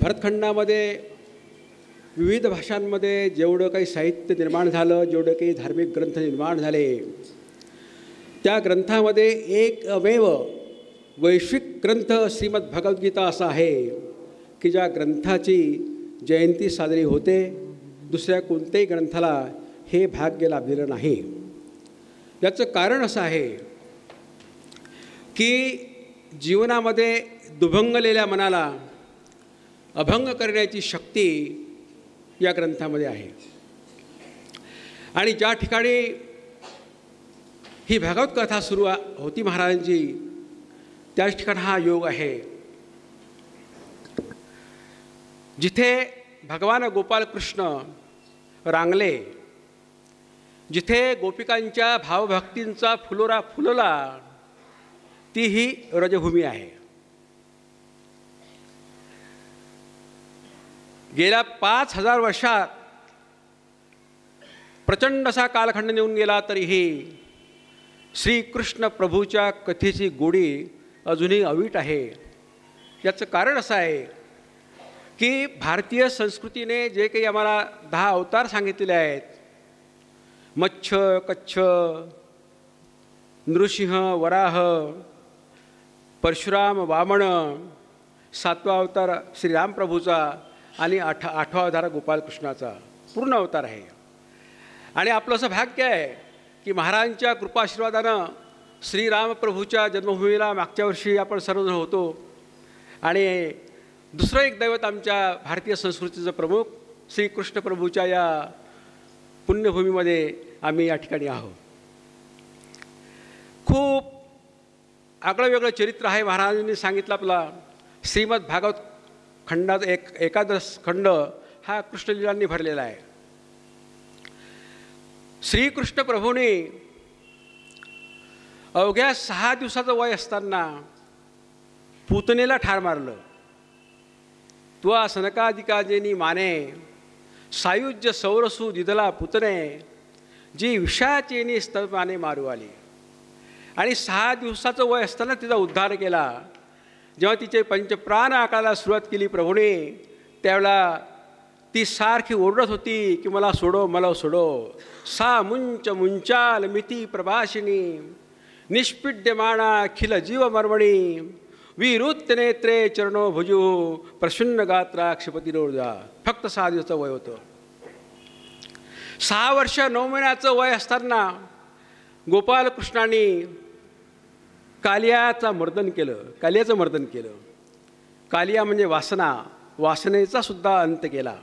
भरतखंडामध्ये विविध भाषांमध्ये जेवढं काही साहित्य निर्माण झालं, जेवढं काही धार्मिक ग्रंथ निर्माण झाले, त्या ग्रंथामध्ये एकमेव वैश्विक ग्रंथ श्रीमद भगवद्गीता असा आहे की ज्या ग्रंथाची जयंती साजरी होते. दुसऱ्या कोणत्याही ग्रंथाला हे भाग्य लाभलेलं नाही. याचं कारण असं आहे की जीवनामध्ये दुभंगलेल्या मनाला अभंग करण्याची शक्ती या ग्रंथामध्ये आहे. आणि ज्या ठिकाणी ही भागवत कथा सुरू होती महाराजांची, त्याच ठिकाणी हा योग आहे. जिथे भगवान गोपालकृष्ण रांगले, जिथे गोपिकांच्या भावभक्तींचा फुलोरा फुलला, ती ही रजभूमी आहे. गेल्या 5000 वर्षात प्रचंड असा कालखंड निघून गेला तरीही श्रीकृष्ण प्रभूच्या कथेची गोडी अजूनही अवीट आहे. याचं कारण असं आहे की भारतीय संस्कृतीने जे काही आम्हाला 10 अवतार सांगितलेले आहेत, मच्छ, कच्छ, नृसिंह, वराह, परशुराम, वामन, 7वा अवतार श्रीराम प्रभूचा आणि 8वा अवतार गोपालकृष्णाचा पूर्ण अवतार आहे. आणि आपलं असं भाग्य आहे की महाराजांच्या कृपाआशीर्वादानं श्रीरामप्रभूच्या जन्मभूमीला मागच्या वर्षी आपण सर्वजण होतो. आणि दुसरं एक दैवत आमच्या भारतीय संस्कृतीचं प्रमुख श्रीकृष्ण प्रभूच्या या पुण्यभूमीमध्ये आम्ही या ठिकाणी आहोत. खूप आगळं वेगळं चरित्र आहे. महाराजांनी सांगितलं आपला श्रीमद भागवत खंडाचा एकादश खंड हा कृष्णलीलांनी भरलेला आहे. श्रीकृष्ण प्रभूने अवघ्या 6 दिवसाचं वय असताना पूतनेला ठार मारलं. त्वा सनकादिकाजेनी माने सायुज्य सौरसू दिदला पुतने जी विषाचेनी स्तपाने मारू आली. आणि 6 दिवसाचं वय असताना तिचा उद्धार केला. जेव्हा तिचे पंचप्राण आकाराला सुरुवात केली प्रभूने, त्यावेळेला ती सारखी ओरडत होती की मला सोडो, मला सोडो. सा मुंच मुंचाल मिती प्रभाशिनी निष्पीड्यमाना खिल जीव मर्मणी विरुत्य नेत्रे चरणो भुजू प्रसन्न गात्रा क्षिपतिरोजा. फक्त 6 दिवसाचं वय होतं. 6 वर्ष 9 महिन्याचं वय असताना गोपालकृष्णाने कालियाचं मर्दन केलं. कालिया म्हणजे वासना, वासनेचा सुद्धा अंत केला.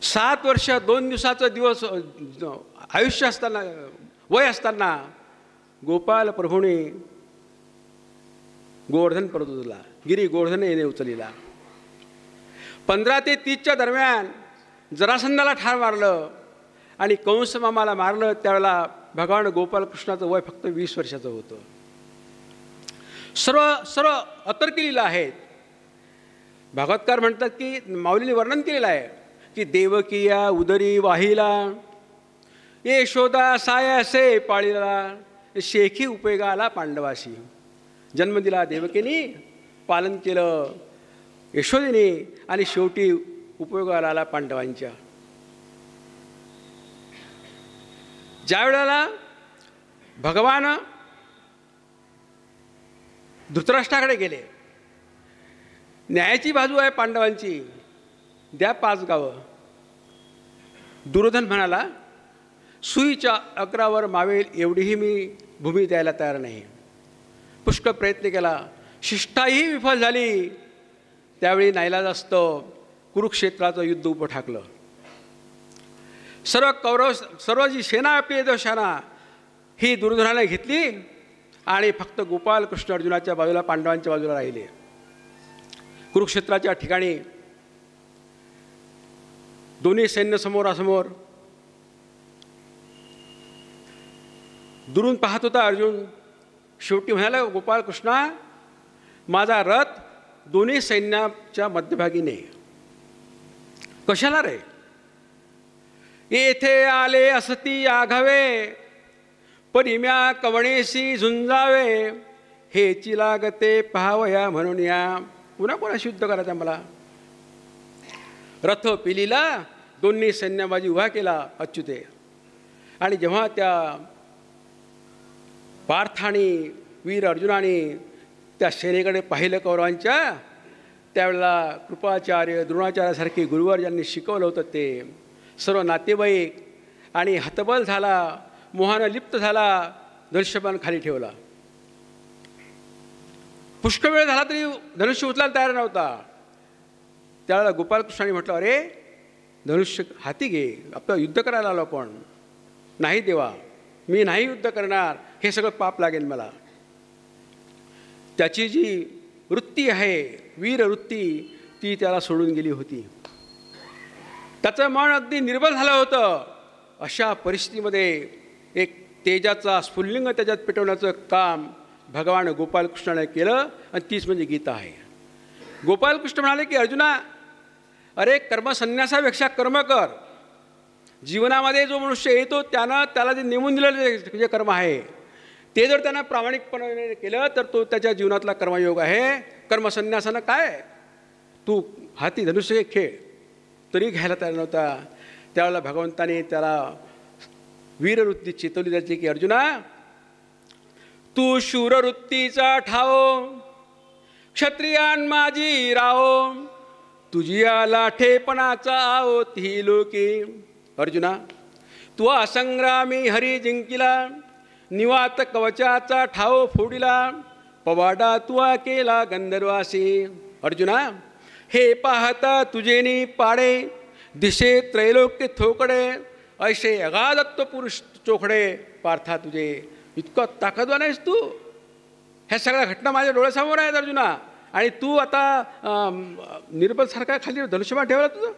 7 वर्ष 2 दिवसाचं दिवस आयुष्य असताना, वय असताना गोपाल प्रभूने गोवर्धन पर्वत उचलला. गिरी गोवर्धन येणे उचलला. 15 ते 30च्या दरम्यान जरासंधाला ठार मारलं आणि कंस मामाला मारलं. त्यावेळेला भगवान गोपालकृष्णाचं वय फक्त 20 वर्षाचं होतं. सर्व अतर्की लीला आहेत. भागवतकार म्हणतात की माऊलीने वर्णन केलेलं आहे की देवकिया उदरी वाहिला, यशोदा सायासे पाळीला, शेखी उपयोगाला पांडवाशी. जन्म दिला देवकीने, पालन केलं यशोदेने आणि शेवटी उपयोगाला आला पांडवांच्या. ज्या वेळेला भगवान धृतराष्ट्राकडे गेले, न्यायाची बाजू आहे पांडवांची, द्या 5 गावं. दुर्योधन म्हणाला सुईच्या अग्रावर मावेल एवढीही मी भूमी द्यायला तयार नाही. पुष्कळ प्रयत्न केला, शिष्टाही विफल झाली. त्यावेळी नाईलाजास्त कुरुक्षेत्राचं युद्ध उभं ठाकलं. सर्व जी सेना आपली सेना ही दुर्योधनाने घेतली आणि फक्त गोपाल कृष्ण अर्जुनाच्या बाजूला, पांडवांच्या बाजूला राहिले. कुरुक्षेत्राच्या ठिकाणी दोन्ही सैन्य समोरासमोर. दुरून पाहत होता अर्जुन. शेवटी म्हणाला गोपाल कृष्णा, माझा रथ दोन्ही सैन्याच्या मध्यभागी ने. कशाला रे? येथे आले असती आघावे, परिम्या कवणेशी झुंजावे, हेची लागते पाहावया म्हणून या. पुन्हा कोणाशी युद्ध करायचं मला? रथ पिलीला दोन्ही सैन्यबाजी उभा केला अच्युते. आणि जेव्हा त्या पार्थाने वीर अर्जुनाने त्या सेनेकडे पाहिलं कौरवांच्या, त्यावेळेला कृपाचार्य द्रोणाचार्यासारखे गुरुवर ज्यांनी शिकवलं होतं ते सर्व नातेवाईक आणि हतबल झाला, मोहानं लिप्त झाला, धनुष्यबाण खाली ठेवला. पुष्कळ वेळ झाला तरी धनुष्य उचलायला तयार नव्हता. त्यावेळेला गोपालकृष्णाने म्हटलं, अरे धनुष्य हाती घे, आपलं युद्ध करायला आलो आपण. नाही देवा, मी नाही युद्ध करणार, हे सगळं पाप लागेल मला. त्याची जी वृत्ती आहे, वीर वृत्ती, ती त्याला सोडून गेली होती. त्याचं मन अगदी निर्बल झालं होतं. अशा परिस्थितीमध्ये एक तेजाचा स्फुल्लिंग त्याच्यात पेटवण्याचं काम भगवान गोपालकृष्णाने केलं, आणि तीच म्हणजे गीता आहे. गोपालकृष्ण म्हणाले की अर्जुना, अरे कर्मसन्यासापेक्षा कर्म कर. जीवनामध्ये जो मनुष्य येतो त्याला जे नेमून दिलेलं जे कर्म आहे ते जर त्यानं प्रामाणिकपणे केलं तर तो त्याच्या जीवनातला कर्मयोग आहे. कर्मसन्यासानं काय, तू हाती धनुष्य खेळ, तरी घ्यायला तयार नव्हता. त्यावेळेला भगवंताने त्याला वीरवृत्ती चेतवली जायची की अर्जुना, तू शूरवृत्तीचा ठाओ, क्षत्रियान माझी राहो, तुझी लाठेपणाचा आओ ती लोके. अर्जुना, तू असंग्रामी हरी जिंकिला, निवात कवचाचा ठाव फोडिला, पवाडा तुआ केला गंधर्वासी. अर्जुना, हे पाहता तुझेनी पाडे, दिशे त्रैलोक्य थोकडे, ऐसे अगाधत्व पुरुष चोखडे. पार्था, तुझे इतकं ताकदवान आहेस तू. ह्या सगळ्या घटना माझ्या डोळ्यासमोर आहेत अर्जुना, आणि तू आता निर्बलसारखा खाली धनुष्यबाण ठेवला तुझं.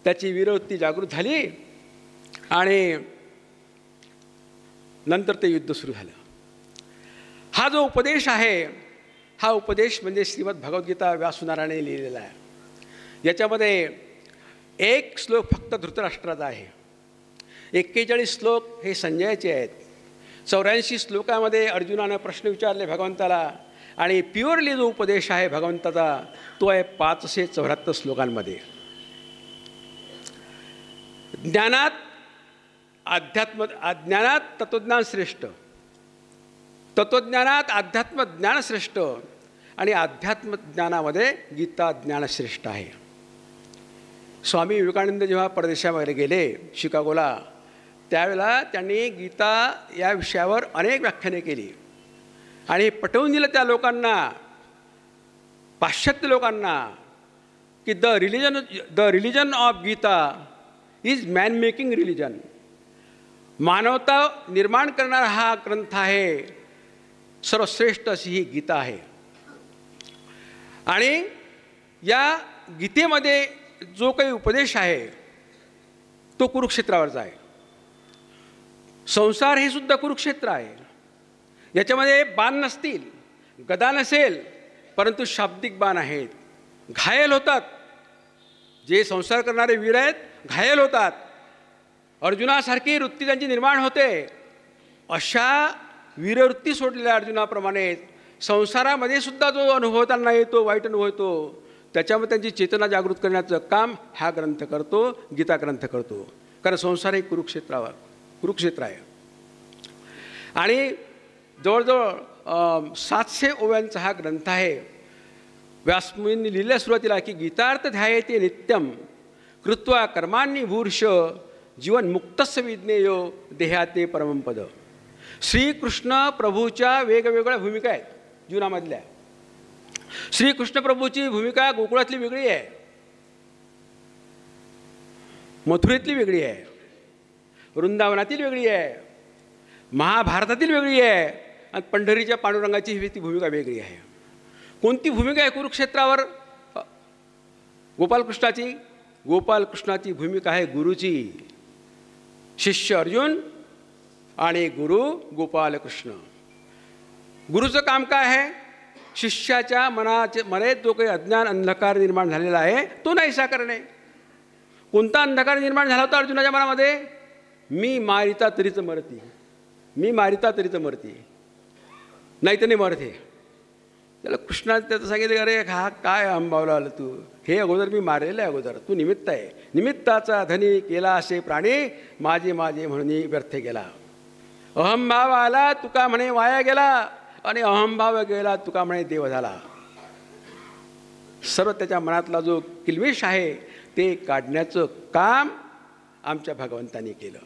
त्याची वीरवृत्ती जागृत झाली आणि नंतर ते युद्ध सुरू झालं. हा जो उपदेश आहे, हा उपदेश म्हणजे श्रीमद भगवद्गीता व्यासनारायणाने लिहिलेला आहे. याच्यामध्ये एक श्लोक फक्त धृतराष्ट्राचा आहे, 41 श्लोक हे संजयाचे आहेत. 84 श्लोकामध्ये अर्जुनानं प्रश्न विचारले भगवंताला, आणि प्युअरली जो उपदेश आहे भगवंताचा तो आहे 574 श्लोकांमध्ये. ज्ञानात ज्ञानात तत्वज्ञान श्रेष्ठ, तत्वज्ञानात अध्यात्म ज्ञान श्रेष्ठ, आणि अध्यात्मज्ञानामध्ये गीता ज्ञान श्रेष्ठ आहे. स्वामी विवेकानंद जेव्हा परदेशामध्ये गेले शिकागोला, त्यावेळेला त्यांनी गीता या विषयावर अनेक व्याख्याने केली आणि पटवून दिलं त्या लोकांना, पाश्चात्य लोकांना, की the religion of Gita is man making religion. मानवता निर्माण करणारा हा ग्रंथ आहे, सर्वश्रेष्ठ अशी ही गीता आहे. आणि या गीतेमध्ये जो काही उपदेश आहे तो कुरुक्षेत्रावरचा आहे. संसार हे सुद्धा कुरुक्षेत्र आहे. याच्यामध्ये बाण नसतील, गदा नसेल, परंतु शाब्दिक बाण आहेत. घायल होतात जे संसार करणारे वीर आहेत, घायल होतात. अर्जुनासारखी वृत्ती त्यांची निर्माण होते. अशा वीरवृत्ती सोडलेल्या अर्जुनाप्रमाणे संसारामध्ये सुद्धा जो अनुभव त्यांना येतो, वाईट अनुभव येतो, त्याच्यामध्ये त्यांची चेतना जागृत करण्याचं काम हा ग्रंथ करतो, गीता ग्रंथ करतो. कारण संसार हे कुरुक्षेत्र आहे. आणि जवळजवळ 700 ओव्यांचा हा ग्रंथ आहे. व्यासमुनींनी लिहिल्या सुरुवातीला की गीतार्थ ध्यायते नित्यम कृत्वा कर्मांनी भूर्ष जीवन मुक्तस्य विज्ञेयो देहाते परमपद. श्रीकृष्ण प्रभूच्या वेगवेगळ्या भूमिका आहेत जीवनामधल्या. श्रीकृष्ण प्रभूची भूमिका गोकुळातली वेगळी आहे, मथुरेतली वेगळी आहे, वृंदावनातील वेगळी आहे, महाभारतातील वेगळी आहे, आणि पंढरीच्या पांडुरंगाची ती भूमिका वेगळी आहे. कोणती भूमिका आहे कुरुक्षेत्रावर गोपालकृष्णाची? गोपालकृष्णाची भूमिका आहे गुरुची. शिष्य अर्जुन आणि गुरु गोपालकृष्ण. गुरुचं काम काय आहे? शिष्याच्या मनात जो काही अज्ञान अंधकार निर्माण झालेला आहे तो नाहीसा करणे. कोणता अंधकार निर्माण झाला होता अर्जुनाच्या मनामध्ये? मी मारिता तरीच मरती, मी मारिता तरीच मरती, नाही तर नाही मरते. त्याला कृष्णाने त्याचं सांगितलं, अरे हा काय अंबावला आलं तू, हे अगोदर मी मारलेलं आहे अगोदर, तू निमित्त आहे, निमित्ताचा धनी केला असे प्राणी, माझे माझे म्हणून व्यर्थ गेला. अहंभाव आला तुका म्हणे वाया गेला, आणि अहंभाव गेला तुका म्हणे देव झाला. सर्व त्याच्या मनातला जो किल्वेष आहे ते काढण्याचं काम आमच्या भगवंतांनी केलं.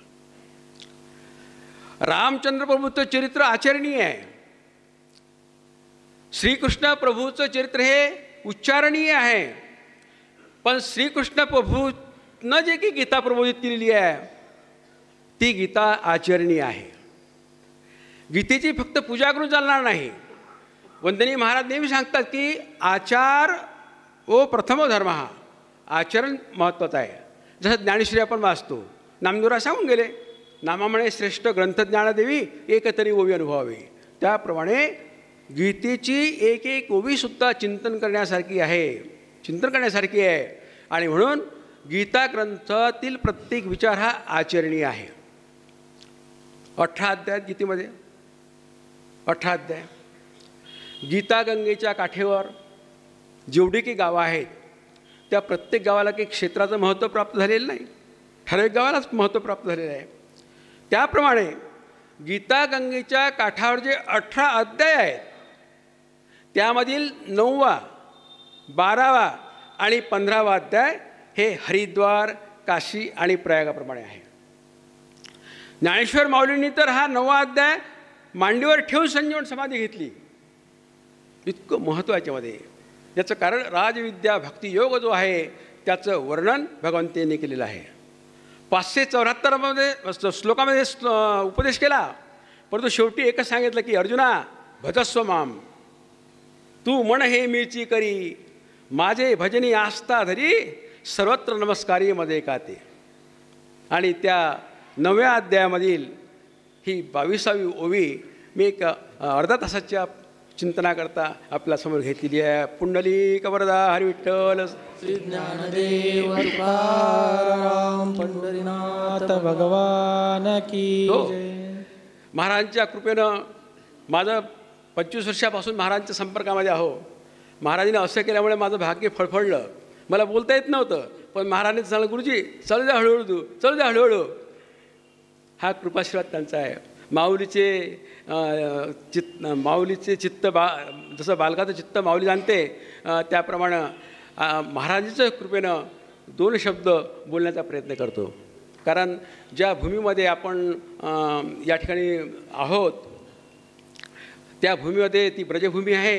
रामचंद्र प्रभूचं चरित्र आचरणीय आहे. श्रीकृष्ण प्रभूचं चरित्र हे उच्चारणीय आहे. पण श्रीकृष्ण प्रभूनं जे की गीता प्रबोधित केलेली आहे ती गीता आचरणीय आहे. गीतेची फक्त पूजा करून चालणार नाही. वंदनीय महाराज नेहमी सांगतात की आचार ओ प्रथमो धर्म, हा आचरण महत्त्वाचं आहे. जसं ज्ञानेश्वरी आपण वाचतो, नामदेवराय सांगून गेले, नामामुळे श्रेष्ठ ग्रंथ ज्ञानदेवी एक तरी ओवी अनुभवावी. त्याप्रमाणे गीतेची एक एक ओवीसुद्धा चिंतन करण्यासारखी आहे. आणि म्हणून गीता ग्रंथातील प्रत्येक विचार हा आचरणीय आहे. 18 अध्याय गीतेमध्ये, 18 अध्याय. गीता गंगेच्या काठेवर जेवढी की गावं आहेत त्या प्रत्येक गावाला काही क्षेत्राचं महत्त्व प्राप्त झालेलं नाही, ठराविक गावालाच महत्त्व प्राप्त झालेलं आहे. त्याप्रमाणे गीता गंगेच्या काठावर जे 18 अध्याय आहेत त्यामधील 9वा, 12वा आणि 15वा अध्याय हे हरिद्वार, काशी आणि प्रयागाप्रमाणे आहे. ज्ञानेश्वर माऊलींनी तर हा 9वा अध्याय मांडीवर ठेवून संजीवन समाधी घेतली. इतकं महत्त्व याच्यामध्ये. याचं कारण राजविद्या भक्तियोग जो आहे त्याचं वर्णन भगवंतांनी केलेलं आहे. 574 श्लोकामध्ये उपदेश केला, परंतु शेवटी एकच सांगितलं की अर्जुना भजस्व माम, तू मन हे मीची करी, माझे भजनी आस्था धरी, सर्वत्र नमस्कारी मध्ये काते. आणि त्या 9व्या अध्यायामधील ही 22वी ओवी मी एक अर्धा तासाच्या चिंतनाकरता आपल्या समोर घेतलेली आहे. पुंडलिक वरदा हरी विठ्ठल श्री ज्ञानदेव तुकाराम पंढरीनाथ भगवान की जय. महाराजांच्या कृपेनं माझं 25 वर्षापासून महाराजांच्या संपर्कामध्ये आहो. महाराजांनी असं केल्यामुळे माझं भाग्य फळफळलं. मला बोलता येत नव्हतं, पण महाराजांनी सांगितलं गुरुजी चल जा हळूहळू, तू चल जा हळूहळू. हा कृपाशीर्वाद त्यांचा आहे. माऊलीचे चित्त जसं बालकाचं चित्त माऊली जाणते त्याप्रमाणे महाराजांच्या कृपेनं 2 शब्द बोलण्याचा प्रयत्न करतो. कारण ज्या भूमीमध्ये आपण या ठिकाणी आहोत त्या भूमीमध्ये ती ब्रजभूमी आहे,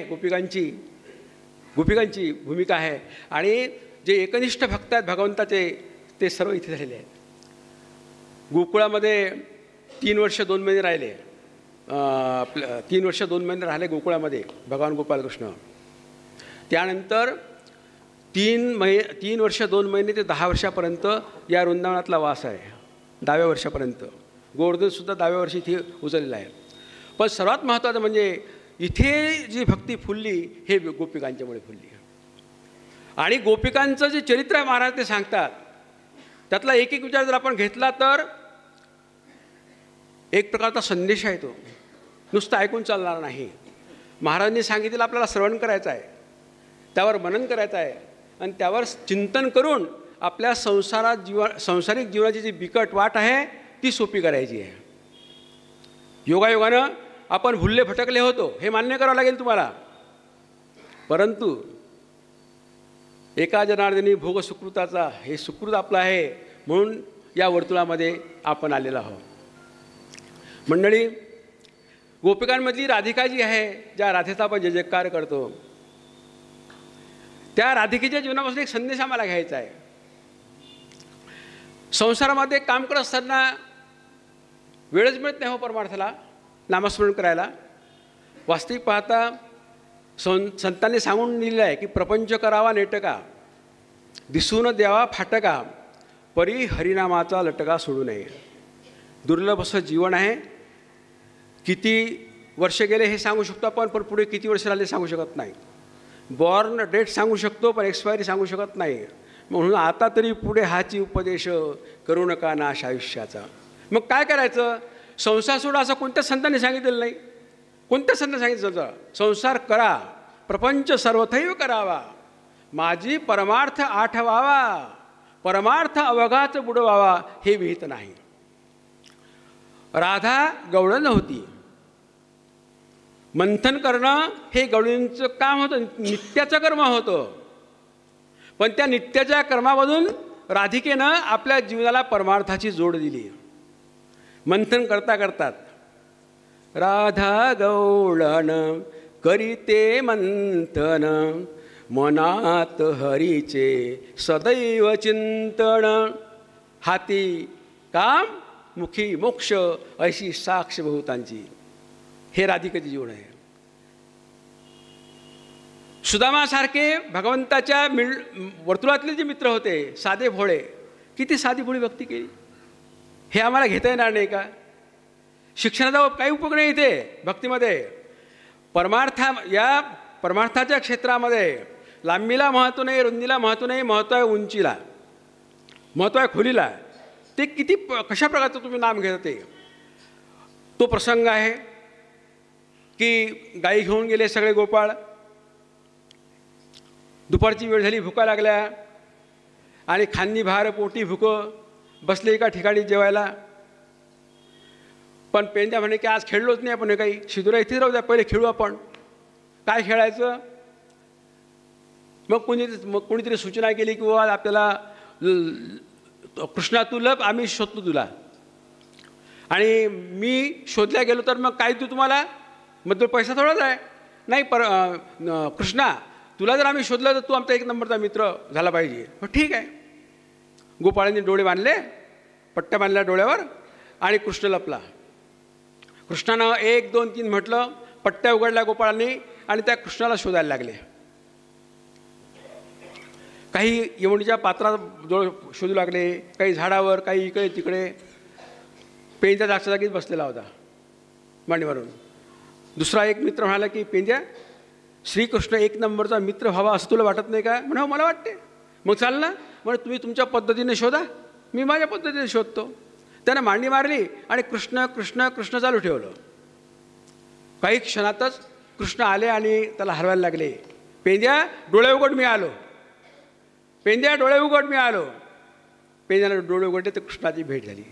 गोपिकांची भूमिका आहे. आणि जे एकनिष्ठ भक्त आहेत भगवंताचे ते सर्व इथे झालेले आहेत. गोकुळामध्ये 3 वर्ष 2 महिने राहिले. 3 वर्ष 2 महिने राहिले गोकुळामध्ये भगवान गोपालकृष्ण. त्यानंतर 3 वर्ष 2 महिने ते 10 वर्षापर्यंत या वृंदावनातला वास आहे. 10व्या वर्षापर्यंत गोवर्धनसुद्धा 10व्या वर्षी इथे उचललेला आहे. पण सर्वात महत्त्वाचं म्हणजे इथे जी भक्ती फुलली हे गोपिकांच्यामुळे फुलली. आणि गोपिकांचं जे चरित्र आहे महाराज ते सांगतात, त्यातला एक विचार जर आपण घेतला तर एक प्रकारचा संदेश आहे. तो नुसतं ऐकून चालणार नाही. महाराजांनी सांगितलेलं आपल्याला श्रवण करायचं आहे, त्यावर मनन करायचं आहे आणि त्यावर चिंतन करून आपल्या सांसारिक जीवनाची जी बिकट वाट आहे ती सोपी करायची आहे. योगायोगानं आपण भुल्ले भटकले होतो हे मान्य करावं लागेल तुम्हाला. परंतु एका जनार्दनी भोग सुकृताचा हे सुकृत आपलं आहे म्हणून या वर्तुळामध्ये आपण आलेलो आहोत. मंडळी, गोपिकांमधली राधिका जी आहे, ज्या राधेचा आपण जयजयकार करतो, त्या राधिकेच्या जीवनापासून एक संदेश आम्हाला घ्यायचा आहे. संसारामध्ये काम करत असताना वेळच मिळत नाही हो परमार्थाला, नामस्मरण करायला. वास्तविक पाहता संतांनी सांगून दिलेलं आहे की प्रपंच करावा नेटका, दिसून द्यावा फाटका, परी हरिनामाचा लटका सोडू नये. दुर्लभ असं जीवन आहे. किती वर्ष गेले हे सांगू शकतो आपण, पण पुढे किती वर्ष राहिले सांगू शकत नाही. बॉर्न डेट सांगू शकतो पण एक्सपायरी सांगू शकत नाही. म्हणून आता तरी पुढे हाची उपदेश करू नका नाश आयुष्याचा. मग काय करायचं? संसार सोडा असं कोणत्याच संतांनी सांगितलेलं नाही. कोणत्याच संतांनी सांगितलं संसार करा प्रपंच सर्वथैव करावा, माझी परमार्थ आठवावा, परमार्थ अवघात बुडवावा, हे विहित नाही. राधा गवळण होती. मंथन करणं हे गवळींचं काम होतं, नित्याचं कर्म होतं. पण त्या नित्याच्या कर्मामधून राधिकेनं आपल्या जीवनाला परमार्थाची जोड दिली. मंथन करता करतात राधा गवळण करीते मंथन, मनात हरीचे सदैव चिंतन, हाती काम मुखी मोक्ष अशी साक्ष बहुतांची. हे राधिकेचे जीवन आहे. सुदामासारखे भगवंताच्या वर्तुळातले जे मित्र होते साधे भोळे, किती साधी भोळी भक्ती केली. हे आम्हाला घेता येणार नाही का? शिक्षणाचा काही उपयोग नाही इथे भक्तीमध्ये. या परमार्थाच्या क्षेत्रामध्ये लांबीला महत्त्व नाही, रुंदीला महत्त्व नाही, महत्त्व आहे उंचीला, महत्त्व आहे खोलीला. ते किती कशा प्रकारचं तुम्ही नाम घेता ते. तो प्रसंग आहे की गाई घेऊन गेले सगळे गोपाळ. दुपारची वेळ झाली, भुका लागल्या आणि खांदी भार पोटी भुकं बसले एका ठिकाणी जेवायला. पण पेंद्या म्हणे की आज खेळलोच नाही आपण, काही शिदुरा इथे राहू द्या, पहिले खेळू आपण. काय खेळायचं? मग कोणीतरी सूचना केली की बाबा आपल्याला कृष्णा तू लप, आम्ही शोधतो तुला. आणि मी शोधल्या गेलो तर मग काय तू तुम्हाला मग पैसा थोडाच आहे. नाही कृष्णा तुला जर आम्ही शोधलं तर तू आमचा 1 नंबरचा मित्र झाला पाहिजे. मग ठीक आहे. गोपाळांनी डोळे बांधले, पट्ट्या बांधल्या डोळ्यावर आणि कृष्ण लपला. कृष्णानं 1 2 3 म्हटलं, पट्ट्या उघडल्या गोपाळांनी आणि त्या कृष्णाला शोधायला लागले. काही यमुनेच्या पात्राजवळ शोधू लागले, काही झाडावर, काही इकडे तिकडे. पेंद्या जागच्या जागीच बसलेला होता मांडीवरून. दुसरा एक मित्र म्हणाला की पेंद्या, श्रीकृष्ण 1 नंबरचा मित्र व्हावा असं तुला वाटत नाही का? म्हणा मला वाटते. मग चाल ना, म्हणजे तुम्ही तुमच्या पद्धतीने शोधा, मी माझ्या पद्धतीने शोधतो. त्यानं मांडी मारली आणि कृष्ण कृष्ण कृष्ण चालू ठेवलं. काही क्षणातच कृष्ण आले आणि त्याला हरवायला लागले. पेंद्या डोळे उघड, मी आलो. पेंद्या डोळे उघड, मी आलो. पेंद्यानं डोळे उघडले तर कृष्णाची भेट झाली.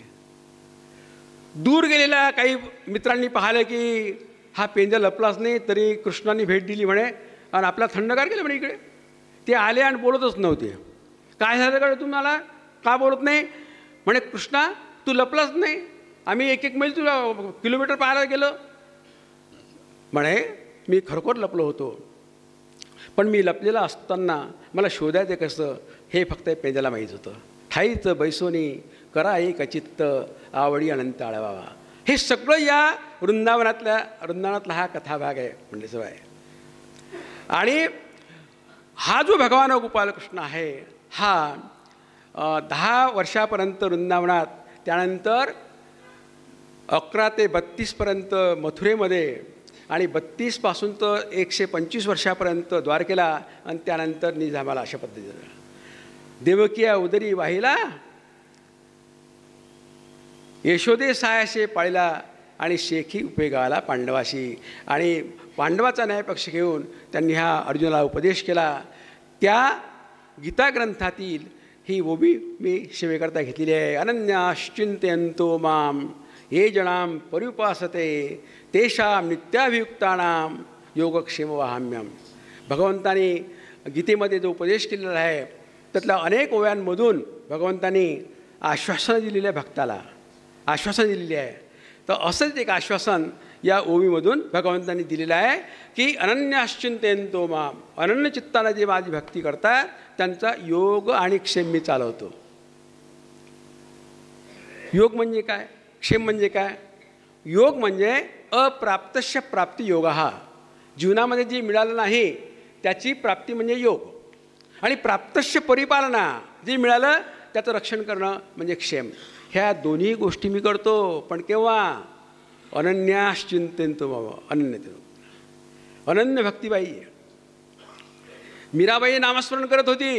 दूर गेलेल्या काही मित्रांनी पाहिलं की हा पेंद्या लपलाच नाही, तरी कृष्णाने भेट दिली म्हणे आणि आपला थंडगार केलं म्हणे. इकडे ते आले आणि बोलतच नव्हते. काय झालं का तुम्हाला, का बोलत नाही? म्हणे कृष्णा तू लपलाच नाही, आम्ही 1 मैल तुला किलोमीटर पाहायला गेलं. म्हणे मी खरोखर लपलो होतो, पण मी लपलेला असताना मला शोधायचं कसं हे फक्त पेंद्याला माहीत होतं. ठाईच बैसोनी करा एक चित्त, आवडी अनंत आळवावा. हे सगळं या वृंदावनातला हा कथाभाग आहे म्हणजे सवय. आणि हा जो भगवान गोपालकृष्ण आहे हा 10 वर्षापर्यंत वृंदावनात, त्यानंतर 11 ते 32पर्यंत मथुरेमध्ये आणि 32 पासून तर 125 वर्षापर्यंत द्वारकेला आणि त्यानंतर निजामाला. अशा पद्धतीनं देवकिया उदरी वाहिला, यशोदे सायाशे पाळिला आणि शेखी उपेगाला पांडवाशी. आणि पांडवाचा न्यायपक्ष घेऊन त्यांनी हा अर्जुनाला उपदेश केला. त्या गीता ग्रंथातील ही ओबी मी सेवेकरता घेतलेली आहे. अनन्याश्चिंतयन्तो माम ये जनाम पर्युपासते तेषां नित्याभियुक्तानां योगक्षेमवाहाम्यम. भगवंतानी गीतेमध्ये जो उपदेश केलेला आहे त्यातल्या अनेक ओव्यांमधून भगवंतानी आश्वासन दिलेलं आहे, भक्ताला आश्वासन दिलेली आहे. तर असंच एक आश्वासन या ओवीमधून भगवंतांनी दिलेलं आहे की अनन्याश्चिंतयन्तो माम, अनन्य चित्तानं जे माझी भक्ती करतात त्यांचा योग आणि क्षेम मी चालवतो. योग म्हणजे काय, क्षेम म्हणजे काय? योग म्हणजे अप्राप्तस्य प्राप्ती योग. हा जीवनामध्ये जे मिळालं नाही त्याची प्राप्ती म्हणजे योग. आणि प्राप्तस्य परिपालना, जे मिळालं त्याचं रक्षण करणं म्हणजे क्षेम. ह्या दोन्ही गोष्टी मी करतो, पण केव्हा? अनन्याश्चिंतयन्तो माम, अनन्य भक्तिबाई. मीराबाई नामस्मरण करत होती.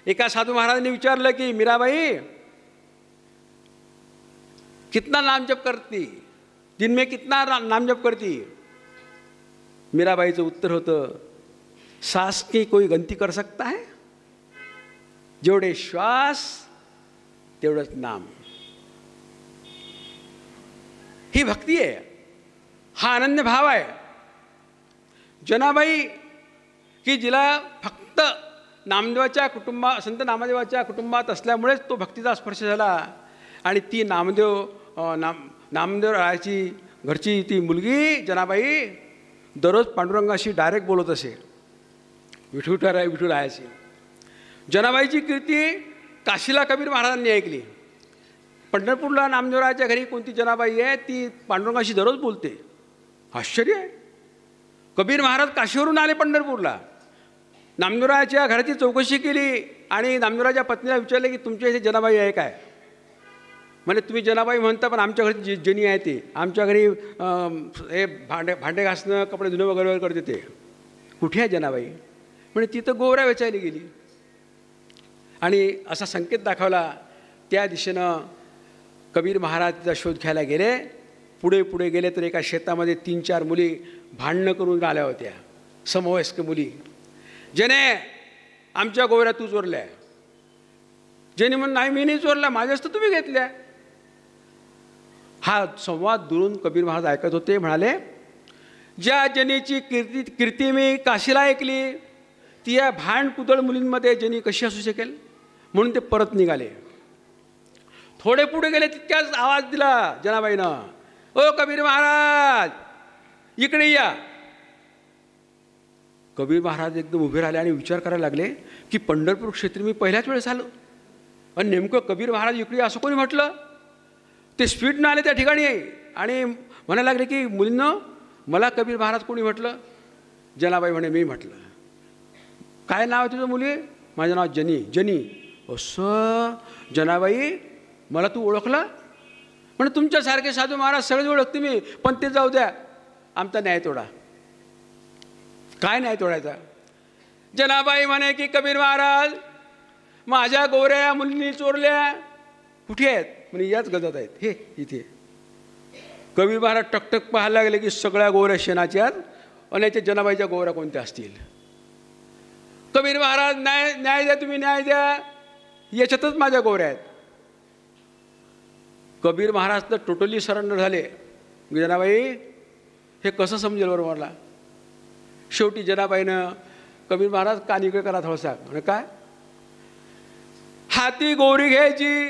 एका साधू महाराजांनी विचारलं की मीराबाई कितना नाम जप करती, दिन में कितना नाम जप करती? मीराबाईचं उत्तर होतं सांस की कोई गंती कर सकता है? जेवढे श्वास तेवढंच नाम. ही भक्ती आहे, हा अनन्य भाव आहे. जनाबाई की जिला फक्त नामदेवाच्या संत नामदेवाच्या कुटुंबात असल्यामुळेच तो भक्तीचा स्पर्श झाला. आणि ती नामदेव रायाची घरची ती मुलगी जनाबाई दररोज पांडुरंगाशी डायरेक्ट बोलत असे, विठुरायाची. जनाबाईची कीर्ती काशीला कबीर महाराजांनी ऐकली. पंढरपूरला नामदेवरायाच्या घरी कोणती जनाबाई आहे ती पांडुरंगाशी दररोज बोलते. आश्चर्य आहे. कबीर महाराज काशीवरून आले पंढरपूरला, नामदेवरायाच्या घराची चौकशी केली आणि नामदेवरायाच्या पत्नीला विचारले की तुमच्या इथे जनाबाई आहे काय? म्हणजे तुम्ही जनाबाई म्हणता पण आमच्या घरी जनी आहे ती, आमच्या घरी हे भांडे घासणं कपडे धुणं वगैरे करते ते. कुठे आहे जनाबाई? म्हणजे ती तर गोवऱ्या वेचायला गेली. आणि असा संकेत दाखवला. त्या दिशेनं कबीर महाराज तिचा शोध घ्यायला गेले. पुढे पुढे गेले तर एका शेतामध्ये 3-4 मुली भांडणं करून आल्या होत्या, समवयस्क मुली. ज्याने आमच्या गोवऱ्या तू चोरल्या. ज्याने म्हणून नाही मी नाही चोरल्या, माझ्याच तर तुम्ही घेतल्या. हा संवाद दुरून कबीर महाराज ऐकत होते. म्हणाले ज्या जनीची कीर्ती मी काशीला ऐकली ती या भांड कुदळ मुलींमध्ये जनी कशी असू शकेल? म्हणून ते परत निघाले. थोडे पुढे गेले तितक्याच आवाज दिला जनाबाईनं, ओ कबीर महाराज इकडे या. कबीर महाराज एकदम उभे राहिले आणि विचार करायला लागले की पंढरपूर क्षेत्री मी पहिल्याच वेळेस आलो आणि नेमकं कबीर महाराज इकडे असं कोणी म्हटलं? ते स्पीडनं आले त्या ठिकाणी आणि म्हणायला लागले की मुलींनं मला कबीर महाराज कोणी म्हटलं? जनाबाई म्हणे मी म्हटलं. काय नाव आहे तुझं मुली? माझं नाव जनी. जनी. असं जनाबाई मला तू ओळखलं? म्हणजे तुमच्यासारखे साधू महाराज सगळेच ओळखते मी, पण ते जाऊ द्या, आमचा न्याय तोडा. काय न्याय तोडायचा? जनाबाई म्हणे की कबीर महाराज माझ्या गोऱ्या मुलींनी चोरल्या. कुठे आहेत? म्हणजे याच गजात आहेत, हे इथे. कबीर महाराज टकटक पाहायला लागले की सगळ्या गोऱ्या शेणाच्या आणि याच्या जनाबाईच्या गोऱ्या कोणत्या असतील. कबीर महाराज न्याय द्या, तुम्ही न्याय द्या, याच्यातच माझ्या गोऱ्या आहेत. कबीर महाराज तर टोटली सरेंडर झाले. जनाबाई हे कसं समजेल बरं मला? शेवटी जनाबाईनं कबीर महाराज कानिकडे करा थोडासा. म्हणजे काय? हाती गोरी घ्यायची,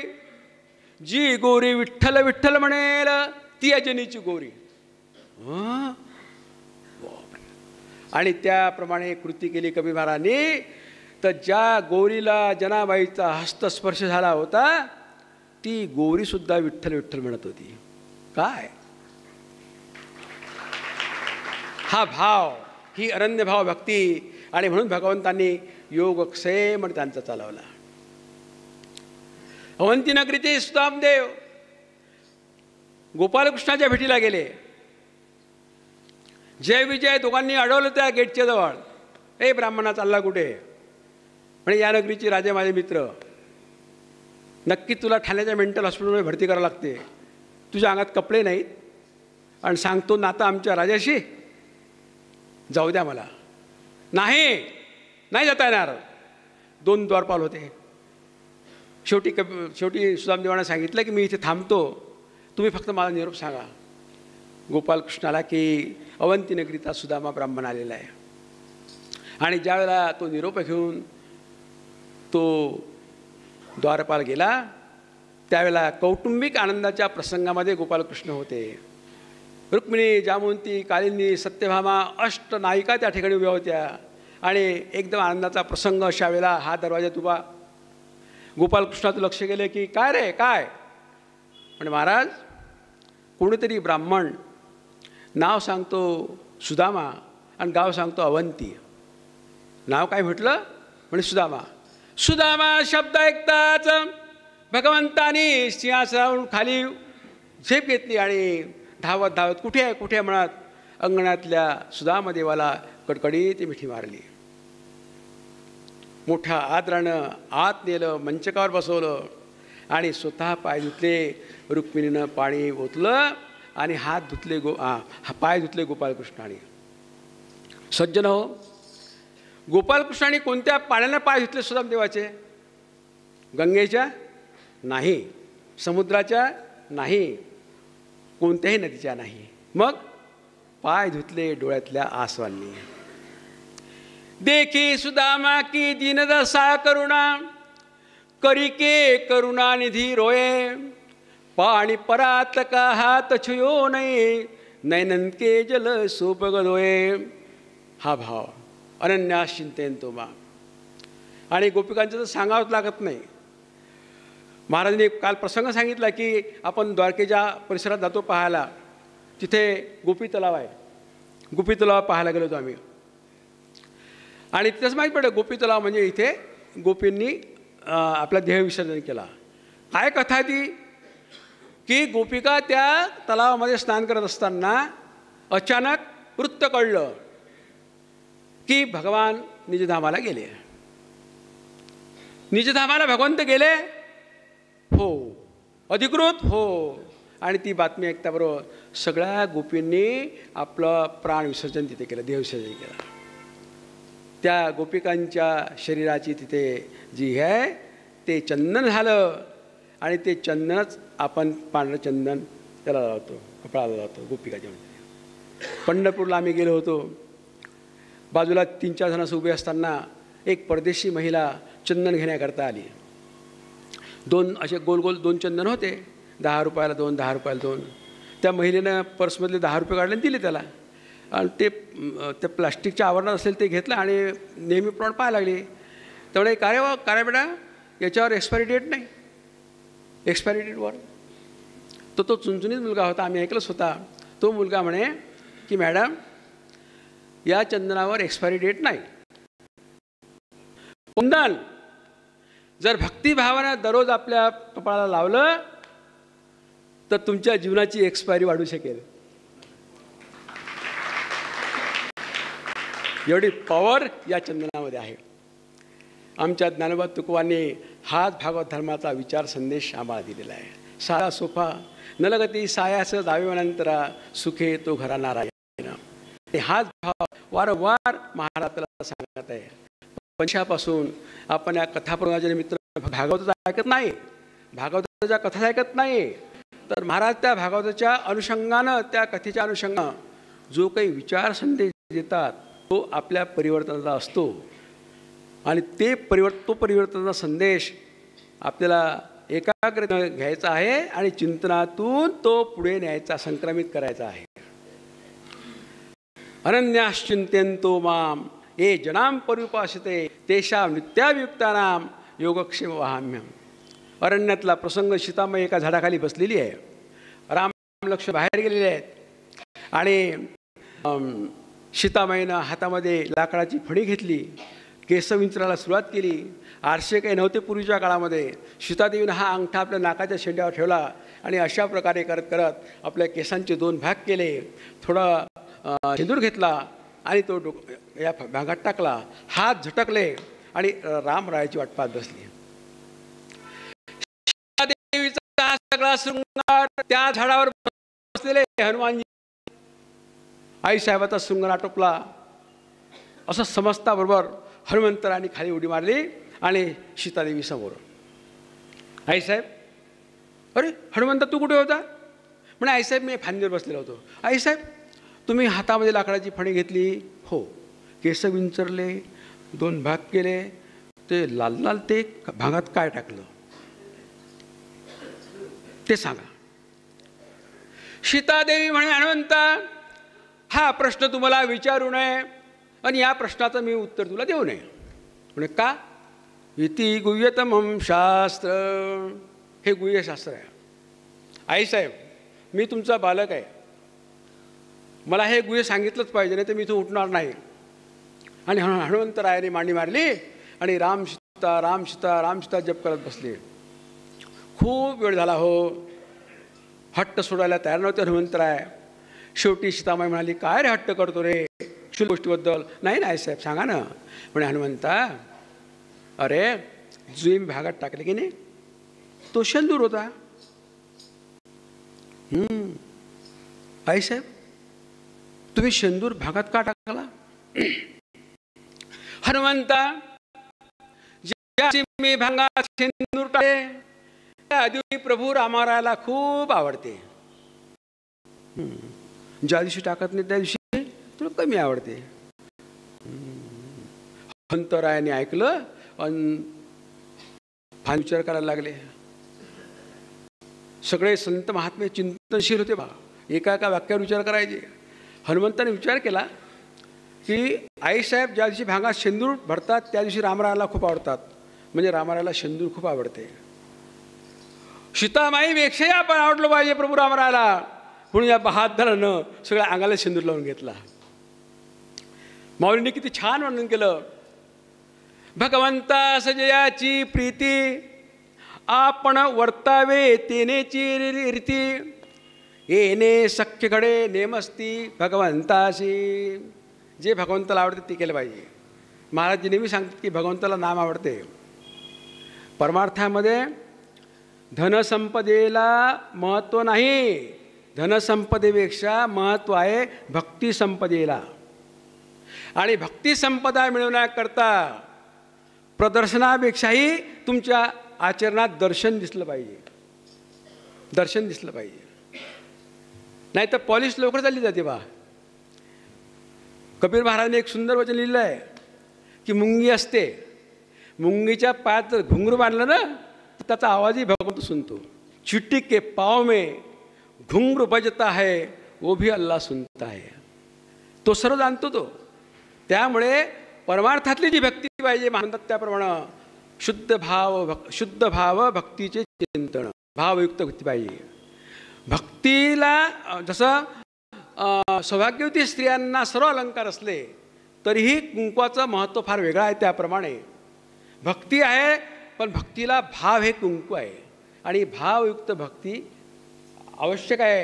जी गोरी विठ्ठल विठ्ठल म्हणेल ती या जनीची गोरी. आणि त्याप्रमाणे कृती केली कबीर महाराजांनी. तर ज्या गोरीला जनाबाईचा हस्तस्पर्श झाला होता ती गोरीसुद्धा विठ्ठल विठ्ठल म्हणत होती. काय हा भाव, ही अनन्य भाव भक्ती. आणि म्हणून भगवंतांनी योगक्षेम त्यांचा चालवला. अवंती नगरीचे सुदामदेव गोपालकृष्णाच्या भेटीला गेले. जय विजय दोघांनी अडवलं त्या गेटच्या जवळ. ए ब्राह्मणा चालला कुठे? म्हणजे या नगरीचे राजे माझे मित्र, नक्की तुला ठाण्याच्या मेंटल हॉस्पिटलमध्ये भरती करावं लागते. तुझ्या अंगात कपडे नाहीत आणि सांगतो नातं आमच्या राजाशी, जाऊ द्या मला. नाही जाता येणार. 2 द्वारपाल होते. शेवटी सुदामदेवांना सांगितलं की मी इथे थांबतो, तुम्ही फक्त मला निरोप सांगा गोपालकृष्णाला की अवंती नगरीचा सुदामा ब्राह्मण आलेला आहे. आणि ज्यावेळेला तो निरोप घेऊन तो द्वारपाल गेला त्यावेळेला कौटुंबिक आनंदाच्या प्रसंगामध्ये गोपालकृष्ण होते. रुक्मिणी, जामवंती, कालिंदी, सत्यभामा अष्टनायिका त्या ठिकाणी उभ्या होत्या. आणि एकदम आनंदाचा प्रसंग अशा वेळेला हा दरवाजात उभा. गोपालकृष्णाचं लक्ष गेले की काय रे काय? म्हणजे महाराज कोणीतरी ब्राह्मण नाव सांगतो सुदामा आणि गाव सांगतो अवंती. नाव काय म्हटलं? म्हणजे सुदामा. सुदामा शब्द ऐकताच भगवंतानी सिंहासनावरून खाली झेप घेतली आणि धावत धावत कुठे आहे म्हणत अंगणातल्या सुदामदेवाला कडकडीत मिठी मारली. मोठ्या आदरानं आत नेलं, मंचकावर बसवलं आणि स्वतः पाय धुतले. रुक्मिणीनं पाणी ओतलं आणि हात धुतले पाय धुतले गोपालकृष्णाने. सज्जन हो, गोपालकृष्णाने कोणत्या पाण्यानं पाय धुतले सुदामदेवाचे? गंगेच्या नाही, समुद्राच्या नाही, कोणत्याही नदीच्या नाही. मग पाय धुतले डोळ्यातल्या आसवांनी. देखी सुदामा की दीनदशा करुणा, करिके करुणा निधी रोये, पाणी परात का हात छुयो नये, नैनन के जल सोपगदोये. हा भाव अनन्यास चिंतेन तो मा. आणि गोपिकांचं तर सांगावंच लागत नाही. महाराजांनी काल प्रसंग सांगितला की आपण द्वारकेच्या परिसरात जातो पाहायला, तिथे गोपी तलाव आहे. गोपी तलाव पाहायला गेलो होतो आम्ही. आणि तिथंच माहीत पडलं गोपी तलाव म्हणजे इथे गोपींनी आपला देह विसर्जन केला. काय कथा ती की गोपिका त्या तलावामध्ये स्नान करत असताना अचानक वृत्त कळलं की भगवान निजधामाला गेले. निजधामाला भगवंत गेले हो, अधिकृत हो. आणि ती बातमी ऐकल्याबरोबर सगळ्या गोपींनी आपलं प्राण विसर्जन तिथे केलं, देहविसर्जन केलं. त्या गोपिकांच्या शरीराची तिथे जी आहे ते चंदन झालं. आणि ते चंदनच आपण पांढरं चंदन त्याला लावतो, कपडाला लावतो गोपिकाच्या. पंढरपूरला आम्ही गेलो होतो. बाजूला 3-4 जण उभे असताना एक परदेशी महिला चंदन घेण्याकरता आली. 2 असे गोल गोल 2 चंदन होते, 10 रुपयाला 2, 10 रुपयाला 2. त्या महिलेनं पर्समधले 10 रुपये काढले आणि दिले त्याला. आणि ते प्लास्टिकच्या आवरणात असेल ते घेतलं आणि नेहमीप्रमाणे पाहायला लागली. त्यामुळे काय बेटा याच्यावर एक्सपायरी डेट नाही, एक्सपायरी डेटवर. तो चुनचुनीत मुलगा होता, आम्ही ऐकलंच होता. तो मुलगा म्हणे की मॅडम या चंदनावर एक्सपायरी डेट नाही. कुंदन जर भक्तिभावानं दररोज आपल्या कपाळाला लावलं तर तुमच्या जीवनाची एक्सपायरी वाढू शकेल. एवढी पॉवर या चंदनामध्ये आहे. आमच्या ज्ञानोबा तुकोबांनी हाच भागवत धर्माचा विचार संदेश आम्हाला दिलेला आहे. सारा सोफा नलगती सायास जावेवनंतरा सुखे तो घरा नारायण. हाच भाव वारंवार महाराजाला सांगत आहे. पंचापासून आपण या कथाप्रवचनाच्या निमित्त भागवताचा ऐकत नाही, भागवताच्या कथा ऐकत नाही, तर महाराज त्या भागवताच्या अनुषंगानं, त्या कथेच्या अनुषंगानं जो काही विचार संदेश देतात तो आपल्या परिवर्तनाचा असतो. आणि तो परिवर्तनाचा संदेश आपल्याला एकाग्रतेने घ्यायचा आहे आणि चिंतनातून तो पुढे न्यायचा, संक्रमित करायचा आहे. अनन्यास चिंत्यन्तो माम ये जनाम परिउपासते तेषां नित्याभियुक्तानां योगक्षेम वहाम्यहम्. अरण्यातला प्रसंग, सीतामाई एका झाडाखाली बसलेली आहे, राम लक्ष्मण बाहेर गेलेले आहेत आणि सीतामाईनं हातामध्ये लाकडाची फणी घेतली, केस विंचरायला सुरुवात केली. आरसे काही नव्हते पूर्वीच्या काळामध्ये. सीतादेवीनं हा अंगठा आपल्या नाकाच्या शेंड्यावर ठेवला आणि अशा प्रकारे करत करत आपल्या केसांचे 2 भाग केले. थोडा शेंदूर घेतला आणि तो या भागात टाकला. हात झटकले आणि रामरायाची वाट पाहत बसली. सीतादेवीचा हा सगळा शृंगार, त्या झाडावर बसलेले हनुमानजी, आईसाहेबाचा शृंगार आटोपला असं समजताबरोबर हनुमंतराने खाली उडी मारली आणि सीतादेवी समोर. आईसाहेब, अरे हनुमंता तू कुठे होता? म्हणे आईसाहेब मी फांदीवर बसलेलो होतो. आईसाहेब तुम्ही हातामध्ये लाकडाची फणी घेतली? हो. केस विंचरले, 2 भाग केले, ते लाल लाल ते भागात काय टाकलं ते सांगा. सीतादेवी म्हणे हनुमंता हा प्रश्न तुम्हाला विचारू नये आणि या प्रश्नाचं मी उत्तर तुला देऊ नये. म्हणे का? इति गुह्यतमं शास्त्र. हे गुह्यशास्त्र आहे. आईसाहेब मी तुमचा बालक आहे, मला हे गुह्य सांगितलंच पाहिजे, नाही तर मी इथं उठणार नाही. आणि हनुमंतरायाने मांडी मारली आणि राम सीता राम सीता राम सीता जप करत बसले. खूप वेळ झाला हो, हट्ट सोडायला तयार नव्हते हनुमंतराय. शेवटी सीतामाई म्हणाली काय रे हट्ट करतो रे शुल्क गोष्टीबद्दल? नाही नाही साहेब सांगा ना. म्हणे हनुमंता अरे जुई भागात टाकले की नाही तो शेंदूर होता. आईसाहेब तुम्ही शेंदूर भागात का टाकला? हनुमंता ज्याची मी भांगात शेंदूर टाळे त्या दिवशी प्रभू रामारायाला खूप आवडते. ज्या दिवशी टाकत नाही त्या दिवशी तुला कमी आवडते. हनुमंतरायाने ऐकलं आणि फार विचार करायला लागले. सगळे संत महात्मे चिंतनशील होते बा, एका एका वाक्यावर विचार करायचे. हनुमंताने विचार केला की आईसाहेब ज्या दिवशी भांगात शेंदूर भरतात त्या दिवशी रामरायाला खूप आवडतात, म्हणजे रामरायाला शेंदूर खूप आवडते. सीतामाईपेक्षाही आपण आवडलो पाहिजे प्रभू रामरायाला, म्हणून या बहादरानं सगळ्या अंगाला शेंदूर लावून घेतला. माऊलींनी किती छान वर्णन केलं. भगवंता सजयाची प्रीती आपण वर्तावे तेनेची रीती येणे सख्य घडे नेमस्ती भगवंताशी. जे भगवंताला आवडते ते केलं पाहिजे. महाराज नेहमी सांगतात की भगवंताला नाम आवडते. परमार्थामध्ये धनसंपदेला महत्त्व नाही, धनसंपदेपेक्षा महत्त्व आहे भक्तिसंपदेला. आणि भक्तिसंपदा मिळवण्याकरता प्रदर्शनापेक्षाही तुमच्या आचरणात दर्शन दिसलं पाहिजे, दर्शन दिसलं पाहिजे. नाही तर पॉलिश लवकर चालली जाते बा. कबीर महाराजांनी एक सुंदर वचन लिहिलं आहे की मुंगी असते, मुंगीच्या पायात जर घुंगरू बांधलं ना तर त्याचा आवाजही भगवंत सुनतो. चिट्टी के पाव में घुंगरू बजता है वो भी अल्लाह सुनता है. तो सर्व जाणतो तो. त्यामुळे परमार्थातली जी भक्ती पाहिजे म्हणतात त्याप्रमाणे शुद्ध भाव भक्तीचे चिंतन, भावयुक्त भक्ती पाहिजे. भक्तीला जसं सौभाग्यवती स्त्रियांना सर्व अलंकार असले तरीही कुंकवाचं महत्त्व फार वेगळं आहे. त्याप्रमाणे भक्ती आहे, पण भक्तीला भाव हे कुंकू आहे. आणि भावयुक्त भक्ती आवश्यक आहे.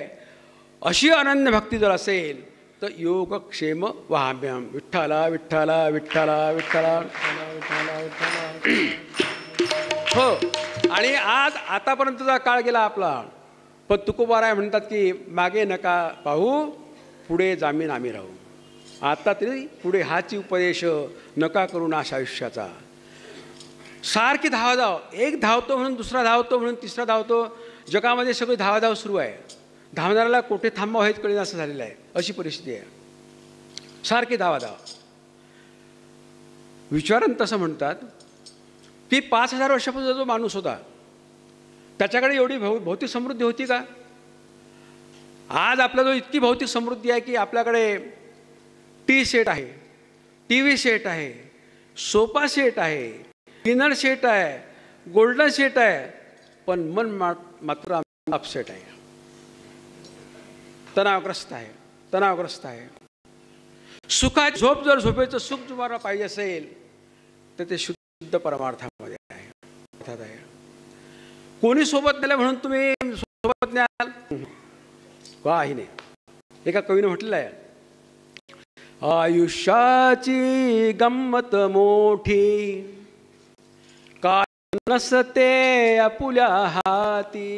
अशी अनन्य भक्ती जर असेल तर योगक्षेम वाहाम्यम. विठ्ठला विठ्ठला विठ्ठला विठ्ठला हो. आणि आतापर्यंतचा काळ गेला आपला, पण तुकोबाराय म्हणतात की मागे नका पाहू पुढे जामीन आम्ही राहू. आता तरी पुढे हाची उपदेश नका करू नाश आयुष्याचा. सारखी धावाधाव, एक धावतो म्हणून दुसरा धावतो म्हणून तिसरा धावतो. जगामध्ये सगळी धावाधाव सुरू आहे. धावणाऱ्याला कोठे थांबावं हेच कळेना असं झालेलं आहे. अशी परिस्थिती आहे. सारखी धावाधाव. विचारांत तसं म्हणतात की 5000 वर्षापूर्वी जो माणूस होता त्याच्याकडे एवढी भौतिक समृद्धी होती का? आज आपल्याजवळ इतकी भौतिक समृद्धी आहे की आपल्याकडे टी सेट आहे, टी व्ही सेट आहे, सोफा सेट आहे, डिनर सेट आहे, गोल्डन सेट आहे, पण मन मात्र अपसेट आहे, तणावग्रस्त आहे, तणावग्रस्त आहे. सुखाची झोप जर झोपेचं सुख तुम्हाला पाहिजे असेल तर ते शुद्ध परमार्थामध्ये आहे, अर्थात आहे. कोणी सोबत नेलं म्हणून तुम्ही सोबत न्याल काही नाही. एका कवीने म्हटलेलं आहे, आयुष्याची गंमत मोठी काय नसते आपुल्या हाती,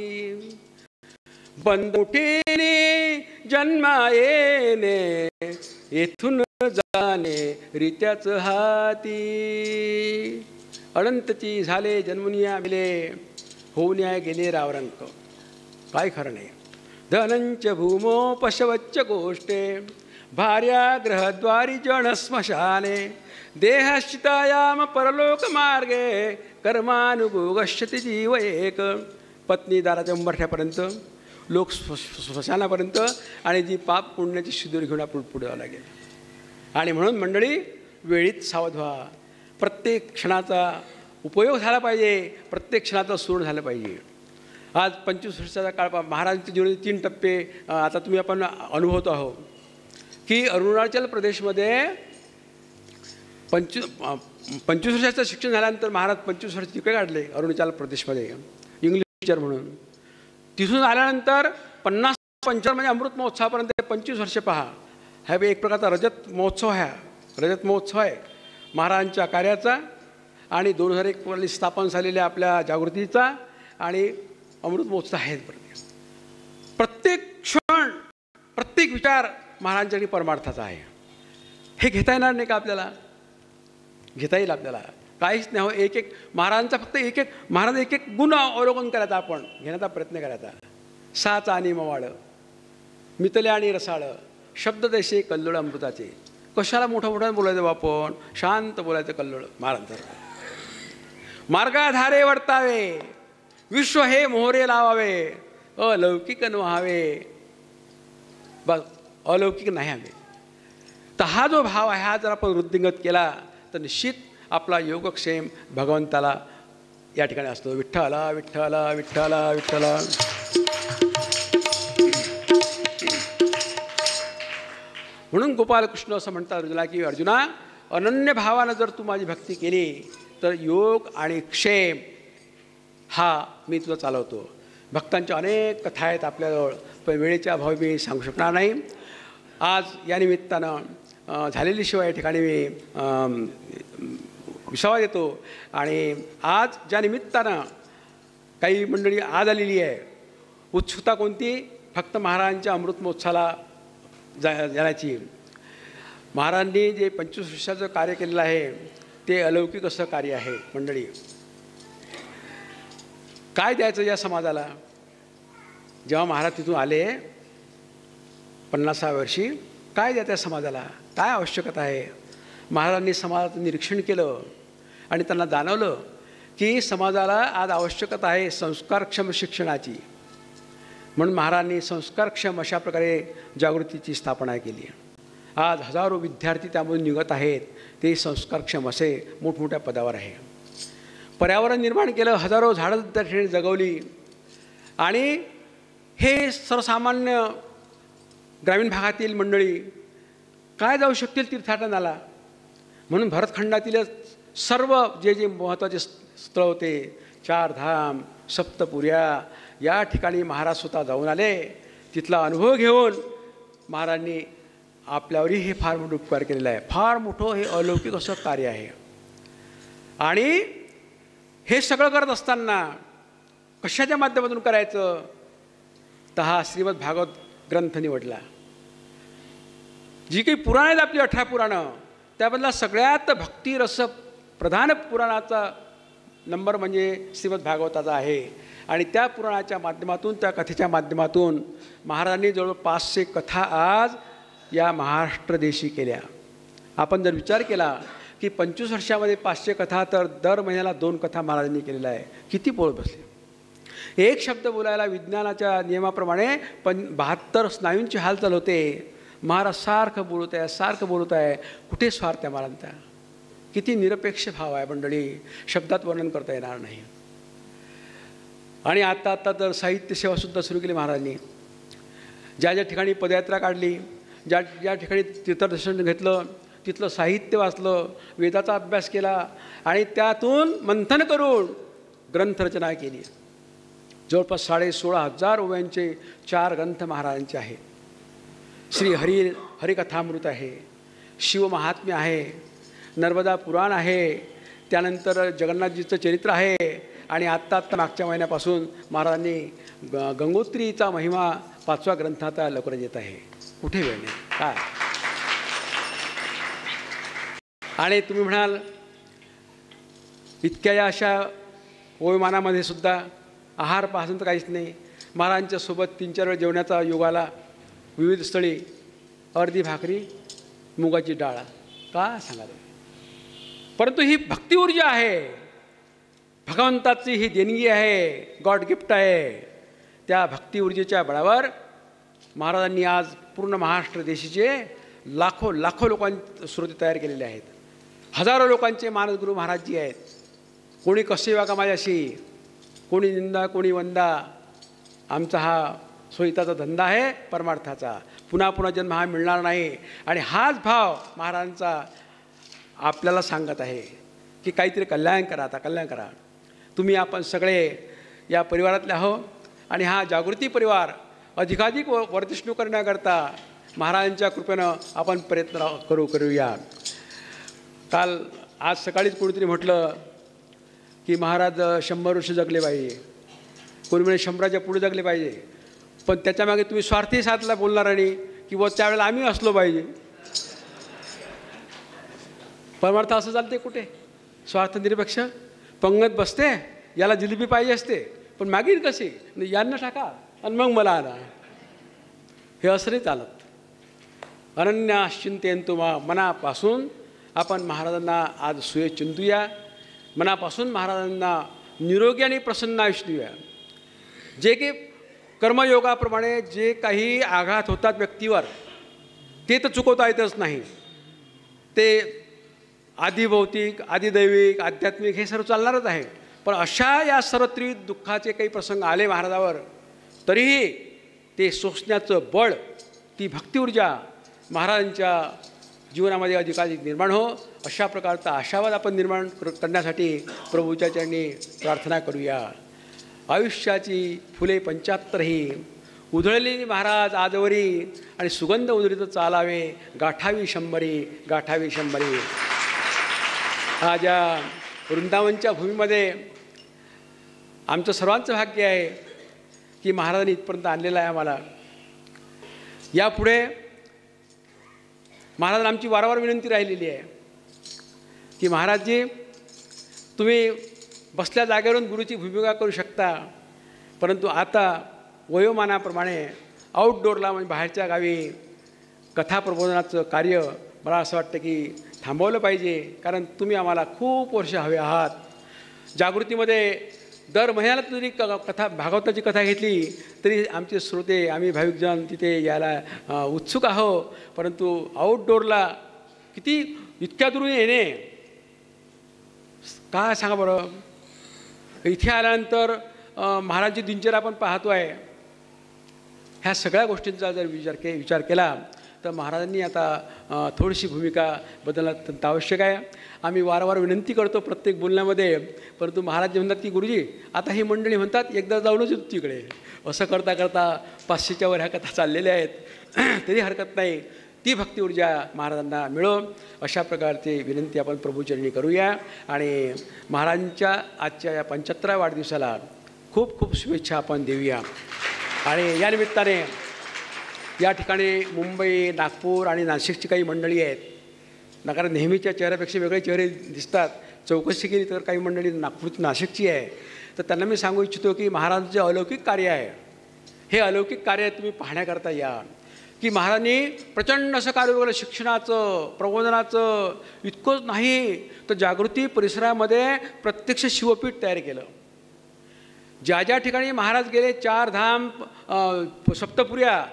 बंदुटीने जन्मा येणे येथून जाणे रित्याच हाती. अनंतची झाले जन्मुनिया मिले होऊन गेले रावरंक. काय खरं नाही. धनंच भूमो पशवच्च गोष्टे भार्या ग्रहद्वारी जन स्मशाने देहश्चितायाम परलोक मार्गे कर्मानुगोगश्यति जीव एक. पत्नी दाराच्या उंबरठ्यापर्यंत, लोक स्मशानापर्यंत, आणि जी पाप पुण्याची शिदूर घेऊन आपण पुढे जावं लागेल. आणि म्हणून मंडळी वेळीत सावध व्हा. प्रत्येक क्षणाचा उपयोग झाला पाहिजे, प्रत्येक क्षणाचा सोड झाला पाहिजे. आज 25 वर्षाचा काळ महाराजांचे जीवनाचे 3 टप्पे आता तुम्ही आपण अनुभवतो आहोत की अरुणाचल प्रदेशमध्ये 25 वर्षाचं शिक्षण झाल्यानंतर महाराज 25 वर्ष तिकडे काढले अरुणाचल प्रदेशमध्ये इंग्लिश टीचर म्हणून. तिथून आल्यानंतर 50-55 म्हणजे अमृत महोत्सवापर्यंत 25 वर्ष पहा. हा एक प्रकारचा रजत महोत्सव आहे, रजत महोत्सव आहे महाराजांच्या कार्याचा आणि 2001 स्थापन झालेल्या आपल्या जागृतीचा आणि अमृत महोत्सव आहेत. प्रत्येक क्षण, प्रत्येक विचार महाराजांच्याकडे परमार्थाचा आहे. हे घेता येणार नाही का आपल्याला? घेता येईल आपल्याला. काहीच नाही हो, एक एक महाराजांचा फक्त एक एक महाराज एक एक गुण अवलोकन करायचा, आपण घेण्याचा प्रयत्न करायचा. साचा आणि मवाळ, मितले आणि रसाळ, शब्द तसे कल्लोळ अमृताचे. कशाला मोठं मोठं बोलायचं आपण, शांत बोलायचं कल्लोळ महाराजांचं. मार्गाधारे वर्तावे, विश्व हे मोहरे लावावे, अलौकिक व्हावे, बस अलौकिक नाही हवे. तर हा जो भाव आहे, हा जर आपण वृद्धिंगत केला तर निश्चित आपला योगक्षेम भगवंताला या ठिकाणी असतो. विठ्ठला विठ्ठला विठ्ठला विठ्ठला. म्हणून गोपालकृष्ण असं म्हणतात अर्जुना की अर्जुना, अनन्य भावानं जर तू माझी भक्ती केली तर योग आणि क्षेम हा मी तुला चालवतो. भक्तांच्या अनेक कथा आहेत आपल्याजवळ, पण वेळेच्या अभावी मी सांगू शकणार नाही. आज या निमित्तानं झालेली शिवाय या ठिकाणी मी विसावा देतो. आणि आज ज्या निमित्तानं काही मंडळी आज आलेली आहे, उत्सुकता कोणती, फक्त महाराजांच्या अमृत महोत्सवाला जाण्याची. महाराजांनी जे 25 वर्षाचं कार्य केलेलं आहे ते अलौकिक असं कार्य आहे. मंडळी, काय द्यायचं या समाजाला? जेव्हा महाराज तिथून आले 50व्या वर्षी, काय द्यायचं या समाजाला, काय आवश्यकता आहे? महाराजांनी समाजाचं निरीक्षण केलं आणि त्यांना जाणवलं की समाजाला आज आवश्यकता आहे संस्कारक्षम शिक्षणाची. म्हणून महाराजांनी संस्कारक्षम अशा प्रकारे जागृतीची स्थापना केली. आज हजारो विद्यार्थी त्यामधून निघत आहेत, ते संस्कारक्षम असे मोठमोठ्या पदावर आहे. पर्यावरण निर्माण केलं, हजारो झाडं त्या ठिकाणी जगवली. आणि हे सर्वसामान्य ग्रामीण भागातील मंडळी काय जाऊ शकतील तीर्थाटनाला? म्हणून भरतखंडातील सर्व जे जे महत्त्वाचे स्थळ होते, 4 धाम, सप्तपुर्या, या ठिकाणी महाराज स्वतः जाऊन आले. तिथला अनुभव घेऊन महाराजांनी आपल्यावरही हे फार मोठं उपकार केलेला आहे. फार मोठं हे अलौकिक असं कार्य आहे. आणि हे सगळं करत असताना कशाच्या माध्यमातून करायचं? तर हा श्रीमद भागवत ग्रंथ निवडला. जी काही पुराण आहेत आपली 18 पुराणं, त्यामधला सगळ्यात भक्तिरस प्रधान पुराणाचा नंबर म्हणजे श्रीमद भागवताचा आहे. आणि त्या पुराणाच्या माध्यमातून, त्या कथेच्या माध्यमातून महाराजांनी जवळ 500 कथा आज या महाराष्ट्र देशी केल्या. आपण जर विचार केला की 25 वर्षामध्ये 500 कथा, तर दर महिन्याला 2 कथा महाराजांनी केलेल्या आहे. किती पोळ बसले. एक शब्द बोलायला विज्ञानाच्या नियमाप्रमाणे 72 स्नायूंची हालचाल होते. महाराज सारखं बोलत आहे, सारखं बोलत आहे. कुठे स्वार्थ आहे महाराजांचा? किती निरपेक्ष भाव आहे मंडळी, शब्दात वर्णन करता येणार नाही. आणि आता तर साहित्य सेवासुद्धा सुरू केली महाराजांनी. ज्या ज्या ठिकाणी पदयात्रा काढली, ज्या ठिकाणी तीर्थदर्शन घेतलं, तिथलं साहित्य वाचलं, वेदाचा अभ्यास केला आणि त्यातून मंथन करून ग्रंथरचना केली. जवळपास 16,500 ओव्यांचे 4 ग्रंथ महाराजांचे आहेत. श्री हरिकथामृत आहे, शिवमहात्म्य आहे, नर्मदा पुराण आहे, त्यानंतर जगन्नाथजीचं चरित्र आहे. आणि आत्ता मागच्या महिन्यापासून महाराजांनी गंगोत्रीचा महिमा 5व्या ग्रंथाचा लवकरच येत आहे. कुठे वेळ नाही काय? आणि तुम्ही म्हणाल इतक्या या अशा वयोमानामध्ये सुद्धा आहार पासून तर काहीच नाही. महाराजांच्या सोबत 3-4 वेळ जेवण्याचा योगाला विविध स्थळी अर्धी भाकरी, मुगाची डाळ, का सांगाल? परंतु ही भक्ती ऊर्जा आहे, भगवंताची ही देणगी आहे, गॉड गिफ्ट आहे. त्या भक्ती ऊर्जेच्या बळावर महाराजांनी आज पूर्ण महाराष्ट्र देशाचे लाखो लोकांचे श्रोते तयार केलेले आहेत. हजारो लोकांचे मानसगुरू महाराजजी आहेत. कोणी कसे वागा माझ्याशी, कोणी निंदा, कोणी वंदा. आमचा हा सोयीताचा धंदा आहे परमार्थाचा. पुन्हा जन्म हा मिळणार नाही. आणि हाच भाव महाराजांचा आपल्याला सांगत आहे की काहीतरी कल्याण करा, आता कल्याण करा. तुम्ही आपण सगळे या परिवारातले आहो. आणि हा जागृती परिवार अधिकाधिक वर्धिष्णू करण्याकरता महाराजांच्या कृपेनं आपण प्रयत्न करूया. आज सकाळीच कोणीतरी म्हटलं की महाराज 100 वर्ष जगले पाहिजे, कोणी म्हणे 100च्या पुढे जगले पाहिजे. पण त्याच्यामागे तुम्ही स्वार्थी साधला बोलणार आणि किंवा त्यावेळेला आम्ही असलो पाहिजे. परमार्थ असं चालते कुठे? स्वार्थनिरपेक्ष पंगत बसते, याला जिलेबी पाहिजे असते, पण मागील कशी यांना टाका आणि मग मला आणा, हे असं नाही चालत. अनन्याश्चिंतेन्तु मां, मनापासून आपण महाराजांना आज सुये चिंतूया, मनापासून महाराजांना निरोगी आणि प्रसन्न आयुष्य देऊया. जे की कर्मयोगाप्रमाणे जे काही आघात होतात व्यक्तीवर ते तर चुकवता येतच नाही. ते आदिभौतिक, आदिदैविक, आध्यात्मिक हे सर्व चालणारच आहे. पण अशा या सर्व त्रिविध दुःखाचे काही प्रसंग आले महाराजावर, तरीही ते सोसण्याचं बळ, ती भक्ती ऊर्जा महाराजांच्या जीवनामध्ये अधिकाधिक निर्माण हो, अशा प्रकारचा आशावाद आपण निर्माण करण्यासाठी प्रभूच्या चरणी प्रार्थना करूया. आयुष्याची फुले 75 ही उधळलेली महाराज आजवरी, आणि सुगंध उधळीत चालावे गाठावी 100, गाठावी 100. आज या वृंदावनच्या भूमीमध्ये आमचं सर्वांचं भाग्य आहे की महाराजांनी इथपर्यंत आणलेलं आहे आम्हाला. यापुढे महाराजांना आमची वारंवार विनंती राहिलेली आहे की महाराजजी, तुम्ही बसल्या जागेवरून गुरुची भूमिका करू शकता, परंतु आता वयोमानाप्रमाणे आउटडोअरला म्हणजे बाहेरच्या गावी कथा प्रबोधनाचं कार्य मला असं वाटतं की थांबवलं पाहिजे. कारण तुम्ही आम्हाला खूप वर्ष हवे आहात. जागृतीमध्ये दर महिन्याला जरी कथा, भागवताची कथा घेतली तरी आमचे श्रोते, आम्ही भाविकजन तिथे यायला उत्सुक आहो, परंतु आउटडोअरला किती इतक्या दुरून येणे, काय सांगा बरं. इथे आल्यानंतर महाराजांची दिनचर्या आपण पाहतो आहे. ह्या सगळ्या गोष्टींचा जर विचार केला तर महाराजांनी आता थोडीशी भूमिका बदलणं अत्यंत आवश्यक आहे. आम्ही वारंवार विनंती करतो प्रत्येक बोलण्यामध्ये, परंतु महाराज जे म्हणतात की गुरुजी आता ही मंडळी म्हणतात एकदा जाऊनच येतो तिकडे, असं करता करता 500च्या वर ह्या कथा चाललेल्या आहेत. तरी हरकत नाही, ती भक्ती ऊर्जा महाराजांना मिळो अशा प्रकारची विनंती आपण प्रभूचरणी करूया. आणि महाराजांच्या आजच्या या 75व्या वाढदिवसाला खूप खूप शुभेच्छा आपण देऊया. आणि या निमित्ताने या ठिकाणी मुंबई, नागपूर आणि नाशिकची काही मंडळी आहेत. कारण नेहमीच्या चेहऱ्यापेक्षा वेगळे चेहरे दिसतात. चौकशी केली तर काही मंडळी नागपूरची, नाशिकची आहे. तर त्यांना मी सांगू इच्छितो की महाराजांचं जे अलौकिक कार्य आहे, हे अलौकिक कार्य तुम्ही पाहण्याकरता या. की महाराजांनी प्रचंड असं कार्य वगैरे शिक्षणाचं, प्रबोधनाचं इतकंच नाही तर जागृती परिसरामध्ये प्रत्यक्ष शिवपीठ तयार केलं. ज्या ज्या ठिकाणी महाराज गेले, 4 धाम, सप्तपुर्या,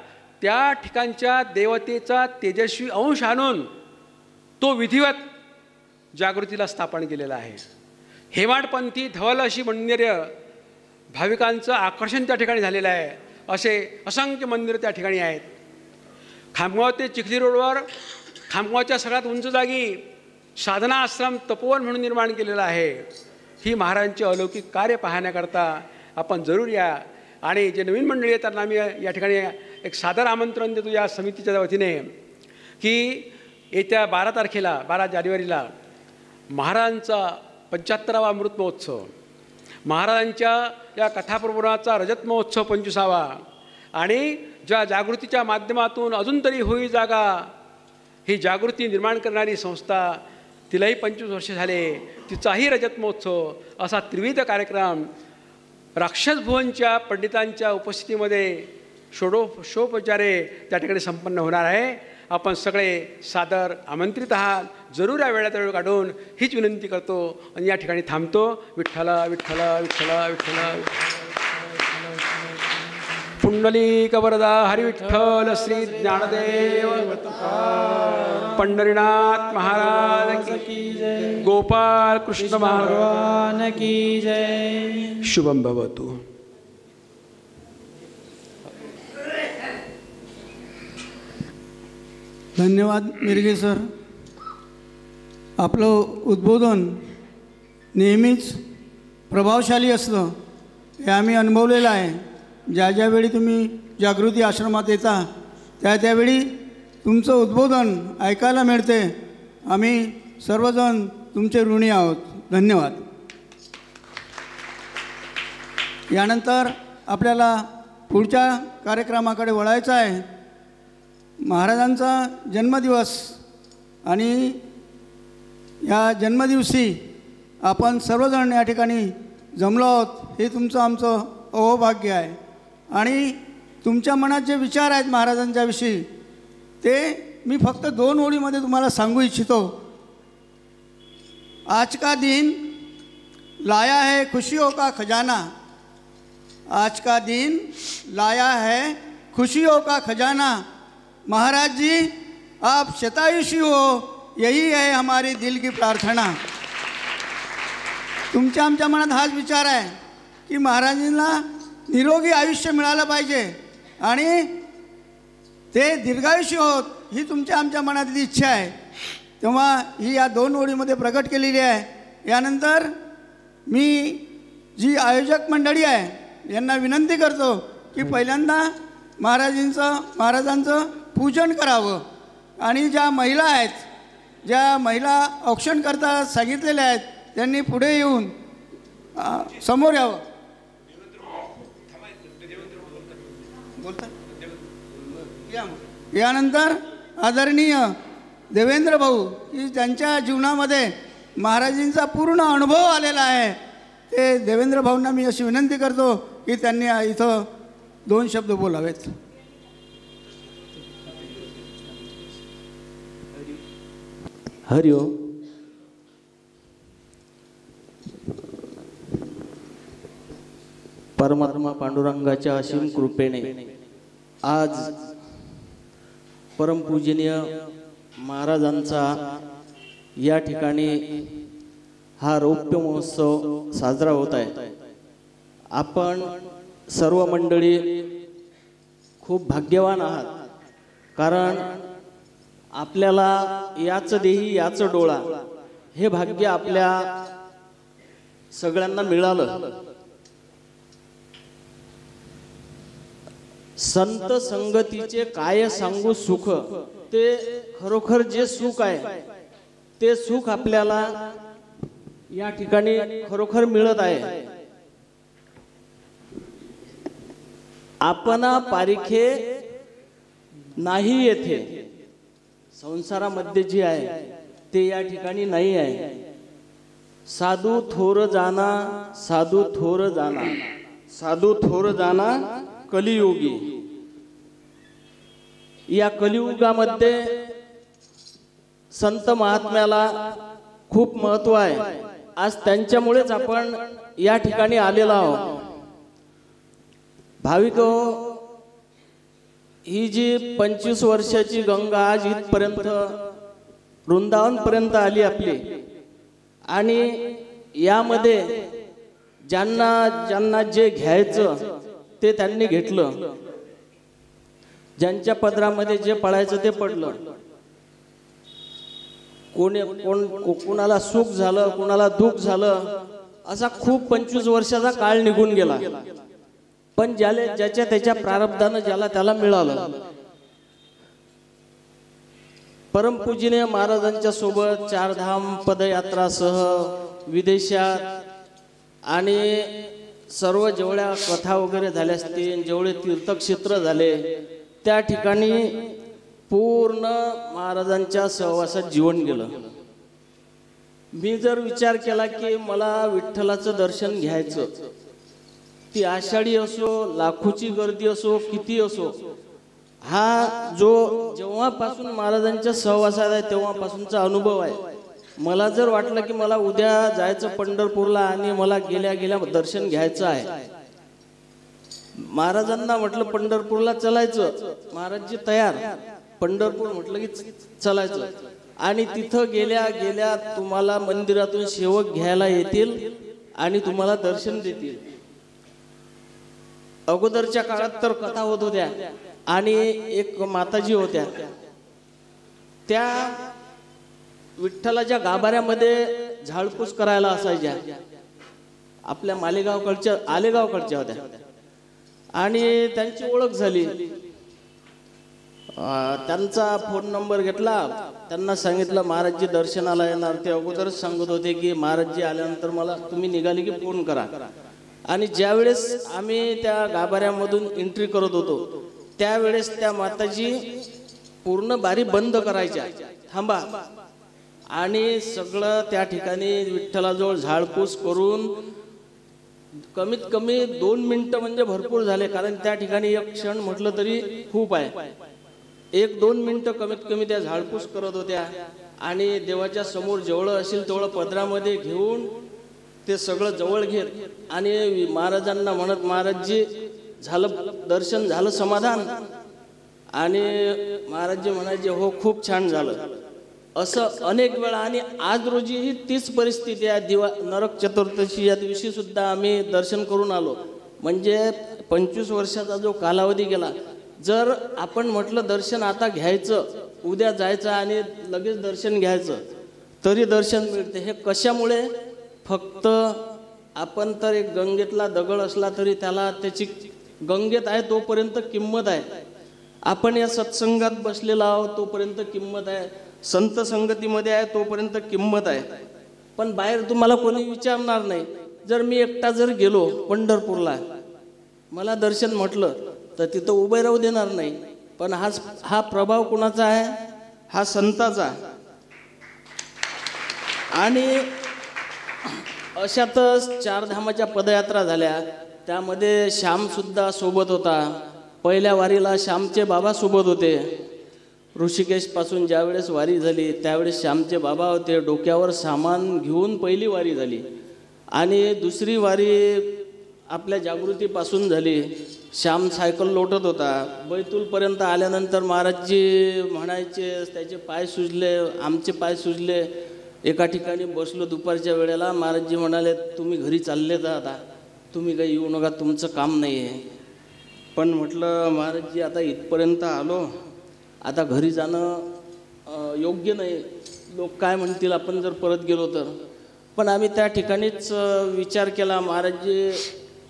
त्या ठिकाणच्या देवतेचा तेजस्वी अंश आणून तो विधिवत जागृतीला स्थापन केलेला आहे. हेमाडपंथी धवल अशी मंदिरे, भाविकांचं आकर्षण त्या ठिकाणी झालेलं आहे. असे असंख्य मंदिरं त्या ठिकाणी आहेत. खामगाव ते चिखली रोडवर खामगावच्या सगळ्यात उंच जागी साधना आश्रम तपोवन म्हणून निर्माण केलेलं आहे. ही महाराजांचे अलौकिक कार्य पाहण्याकरता आपण जरूर या. आणि जे नवीन मंडळी आहेत त्यांना आम्ही या ठिकाणी एक सादर आमंत्रण देतो या समितीच्या वतीने की येत्या 12 तारखेला, 12 जानेवारीला महाराजांचा 75वा अमृत महोत्सव, महाराजांच्या या कथाप्रबोधनाचा रजत महोत्सव 25वा, आणि ज्या जागृतीच्या माध्यमातून अजून तरी होई जागा ही जागृती निर्माण करणारी संस्था, तिलाही 25 वर्ष झाले, तिचाही रजत महोत्सव, असा त्रिविध कार्यक्रम राक्षसभुवनच्या पंडितांच्या उपस्थितीमध्ये षोडशोपचारे त्या ठिकाणी संपन्न होणार आहे. आपण सगळे सादर आमंत्रित आहात. जरूर या वेळात वेळ काढून हीच विनंती करतो आणि या ठिकाणी थांबतो. विठ्ठला विठ्ठला विठ्ठला विठ्ठला. पुंडलिक वरदा हरी विठ्ठल श्री ज्ञानदेव पंढरीनाथ महाराज की जय. गोपाल कृष्ण भगवान की जय. शुभम भवतु. धन्यवाद मिरगे सर. आपलं उद्बोधन नेहमीच प्रभावशाली असतं हे आम्ही अनुभवलेलं आहे. ज्या ज्यावेळी तुम्ही जागृती आश्रमात येता त्यावेळी तुमचं उद्बोधन ऐकायला मिळते. आम्ही सर्वजण तुमचे ऋणी आहोत. धन्यवाद. यानंतर आपल्याला पुढच्या कार्यक्रमाकडे वळायचं आहे. महाराजांचा जन्मदिवस आणि या जन्मदिवशी आपण सर्वजण या ठिकाणी जमलो आहोत हे तुमचं आमचं अहोभाग्य आहे. आणि तुमच्या मनात जे विचार आहेत महाराजांच्याविषयी ते मी फक्त 2 ओळीमध्ये तुम्हाला सांगू इच्छितो. आज का दिन लाया है खुशियों का खजाना, आज का दिन लाया है खुशियों का खजाना. महाराज जी आप शतायुषी हो, यही है हमारी दिल की प्रार्थना. तुमच्या आमच्या मनात हाच विचार आहे की महाराजांना निरोगी आयुष्य मिळालं पाहिजे आणि ते दीर्घायुषी होत ही तुमच्या आमच्या मनातली इच्छा आहे. तेव्हा ही या 2 ओळीमध्ये प्रकट केलेली आहे. यानंतर मी जी आयोजक मंडळी आहे यांना विनंती करतो की पहिल्यांदा महाराजांचं पूजन करावं आणि ज्या महिला आहेत, ज्या महिला औक्षण करता सांगितलेल्या आहेत त्यांनी पुढे येऊन समोर यावं. यानंतर आदरणीय देवेंद्र भाऊ की ज्यांच्या जीवनामध्ये महाराजांचा पूर्ण अनुभव आलेला आहे ते देवेंद्र भाऊंना मी अशी विनंती करतो की त्यांनी इथं 2 शब्द बोलावेत. हरिओम. परमात्मा पांडुरंगाच्या असीम कृपेने आज परमपूजनीय महाराजांचा या ठिकाणी हा रौप्य महोत्सव साजरा होत आहे. आपण सर्व मंडळी खूप भाग्यवान आहात, कारण आपल्याला याच देही याच डोळा हे भाग्य आपल्या सगळ्यांना मिळालं. संत संगतीचे काय सांगू सुख, ते खरोखर जे सुख आहे ते सुख आपल्याला या ठिकाणी खरोखर मिळत आहे. आपणा पारिखे नाही येथे, संसारामध्ये जे आहे ते या ठिकाणी नाही आहे. साधू थोर जाना, साधू थोर जाना, साधू थोर जाना कलियुगी. या कलियुगामध्ये संत महात्म्याला खूप महत्व आहे. आज त्यांच्यामुळेच आपण या ठिकाणी आलेलो आहोत. भाविक ही जी 25 वर्षाची गंगा आज इथपर्यंत वृंदावन पर्यंत आली आपली, आणि यामध्ये ज्यांना जे घ्यायचं ते त्यांनी घेतलं, ज्यांच्या पदरामध्ये जे पडायचं ते पडलं. कोणाला सुख झालं, कोणाला दुःख झालं, असा खूप 25 वर्षाचा काळ निघून गेला. पण ज्याच्या त्याच्या प्रारब्धानं ज्याला त्याला मिळालं. परमपूजनीय महाराजांच्या सोबत 4 धाम पदयात्रासह विदेशात आणि सर्व जेवढ्या कथा वगैरे झाल्या असतील, जेवढे तीर्थक्षेत्र झाले, त्या ठिकाणी पूर्ण महाराजांच्या सहवासात जीवन गेलं. मी जर विचार केला की मला विठ्ठलाचं दर्शन घ्यायचं, ती आषाढी असो, लाखोची गर्दी असो, किती असो, हा जो जेव्हापासून महाराजांच्या सहवासात आहे तेव्हापासूनचा अनुभव आहे. मला जर वाटलं की मला उद्या जायचं पंढरपूरला आणि मला गेल्या गेल्या दर्शन घ्यायचं आहे, महाराजांना म्हटलं पंढरपूरला चलायचं, महाराजजी तयार. पंढरपूर म्हटलं की चलायचं. आणि तिथं गेल्या गेल्या तुम्हाला मंदिरातून सेवक घ्यायला येतील आणि तुम्हाला दर्शन देतील. अगोदरच्या काळात तर कथा होत होत्या, आणि एक माताजी होत्या, त्या विठ्ठलाच्या गाभाऱ्यामध्ये झाडपूस करायला असायच्या. आपल्या मालेगावकडच्या, आलेगावकडच्या होत्या. आणि त्यांची ओळख झाली. त्यांचा फोन नंबर घेतला, त्यांना सांगितलं महाराजजी दर्शनाला येणार. ते अगोदरच सांगत होते की महाराजजी आल्यानंतर मला तुम्ही निघाले की फोन करा. आणि ज्यावेळेस आम्ही त्या गाभाऱ्यामधून एंट्री करत होतो त्यावेळेस त्या माताजी पूर्ण बारी बंद करायच्या. थांबा, आणि सगळं त्या ठिकाणी विठ्ठलाजवळ झाडपूस करून कमीत कमी 2 मिनिटं म्हणजे भरपूर झाले, कारण त्या ठिकाणी एक क्षण म्हटलं तरी खूप आहे. 1-2 मिनिटं कमीत कमी त्या झाडपूस करत होत्या आणि देवाच्या समोर जेवढं असेल तेवढं पदरामध्ये घेऊन ते सगळं जवळ घेत आणि महाराजांना म्हणत, महाराजजी झालं दर्शन, झालं समाधान. आणि महाराजजी म्हणायचे, हो खूप छान झालं. असं अनेक वेळा. आणि आज रोजीही तीच परिस्थिती आहे. नरक चतुर्दशी या दिवशी सुद्धा आम्ही दर्शन करून आलो. म्हणजे 25 वर्षाचा जो कालावधी गेला. जर आपण म्हटलं दर्शन आता घ्यायचं, उद्या जायचं आणि लगेच दर्शन घ्यायचं, तरी दर्शन मिळते. हे कशामुळे? फक्त आपण तर एक गंगेतला दगड असला तरी त्याला त्याची गंगेत आहे तोपर्यंत किंमत आहे. आपण या सत्संगात बसलेला आहोत तोपर्यंत किंमत आहे. संत संगतीमध्ये आहे तोपर्यंत किंमत आहे. पण बाहेर तुम्हाला कोणी विचारणार नाही. जर मी एकटा जर गेलो पंढरपूरला, मला दर्शन म्हटलं तर तिथं उभे राहू देणार नाही. पण हा प्रभाव कुणाचा आहे? हा संताचा. आणि अशातच 4 धामाच्या पदयात्रा झाल्या. त्यामध्ये श्यामसुद्धा सोबत होता. पहिल्या वारीला श्यामचे बाबा सोबत होते. ऋषिकेशपासून ज्यावेळेस वारी झाली त्यावेळेस श्यामचे बाबा होते. डोक्यावर सामान घेऊन पहिली वारी झाली. आणि दुसरी वारी आपल्या जागृतीपासून झाली. श्याम सायकल लोटत होता. बैतूलपर्यंत आल्यानंतर महाराजजी म्हणायचे, त्याचे पाय सुजले, आमचे पाय सुजले. एका ठिकाणी बसलो दुपारच्या वेळेला. महाराजजी म्हणाले, तुम्ही घरी चालले तर आता, तुम्ही काही येऊ नका, तुमचं काम नाही आहे. पण म्हटलं, महाराजजी आता इथपर्यंत आलो, आता घरी जाणं योग्य नाही. लोक काय म्हणतील आपण जर परत गेलो तर. पण आम्ही त्या ठिकाणीच विचार केला. महाराजजी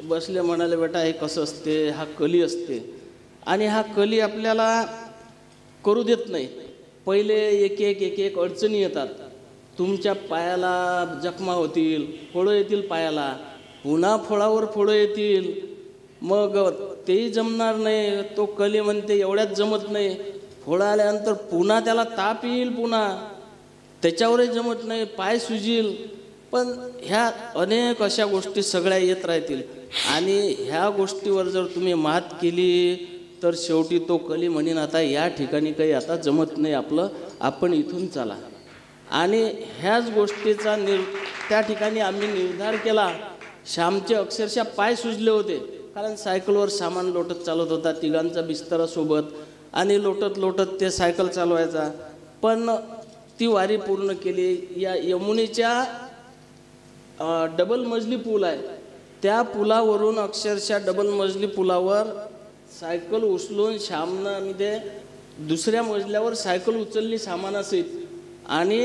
बसले, म्हणाले, बेटा हे कसं असते, हा कली असते आणि हा कली आपल्याला करू देत नाही. पहिले एक एक अडचणी येतात. तुमच्या पायाला जखमा होतील, फोळं येतील पायाला, पुन्हा फोळावर फोळं येतील, मग तेही जमणार नाही. तो कली म्हणते एवढ्यात जमत नाही. फोळं आल्यानंतर पुन्हा त्याला ताप येईल, पुन्हा त्याच्यावरही जमत नाही, पाय सुजील. पण ह्या अनेक अशा गोष्टी सगळ्या येत राहतील. आणि ह्या गोष्टीवर जर तुम्ही मात केली तर शेवटी तो कली म्हणेन, आता या ठिकाणी काही आता जमत नाही आपलं, आपण इथून चला. आणि ह्याच गोष्टीचा त्या ठिकाणी आम्ही निर्धार केला. श्यामचे अक्षरशः पाय सुजले होते, कारण सायकलवर सामान लोटत चालत होता, तिघांचा बिस्तरा सोबत, आणि लोटत लोटत ते सायकल चालवायचा. पण ती वारी पूर्ण केली. या यमुनेच्या डबल मजली पूल आहे, त्या पुलावरून अक्षरशः डबल मजली पुलावर सायकल उचलून श्यामनं आम्ही ते दुसऱ्या मजल्यावर सायकल उचलली सामानासहित. आणि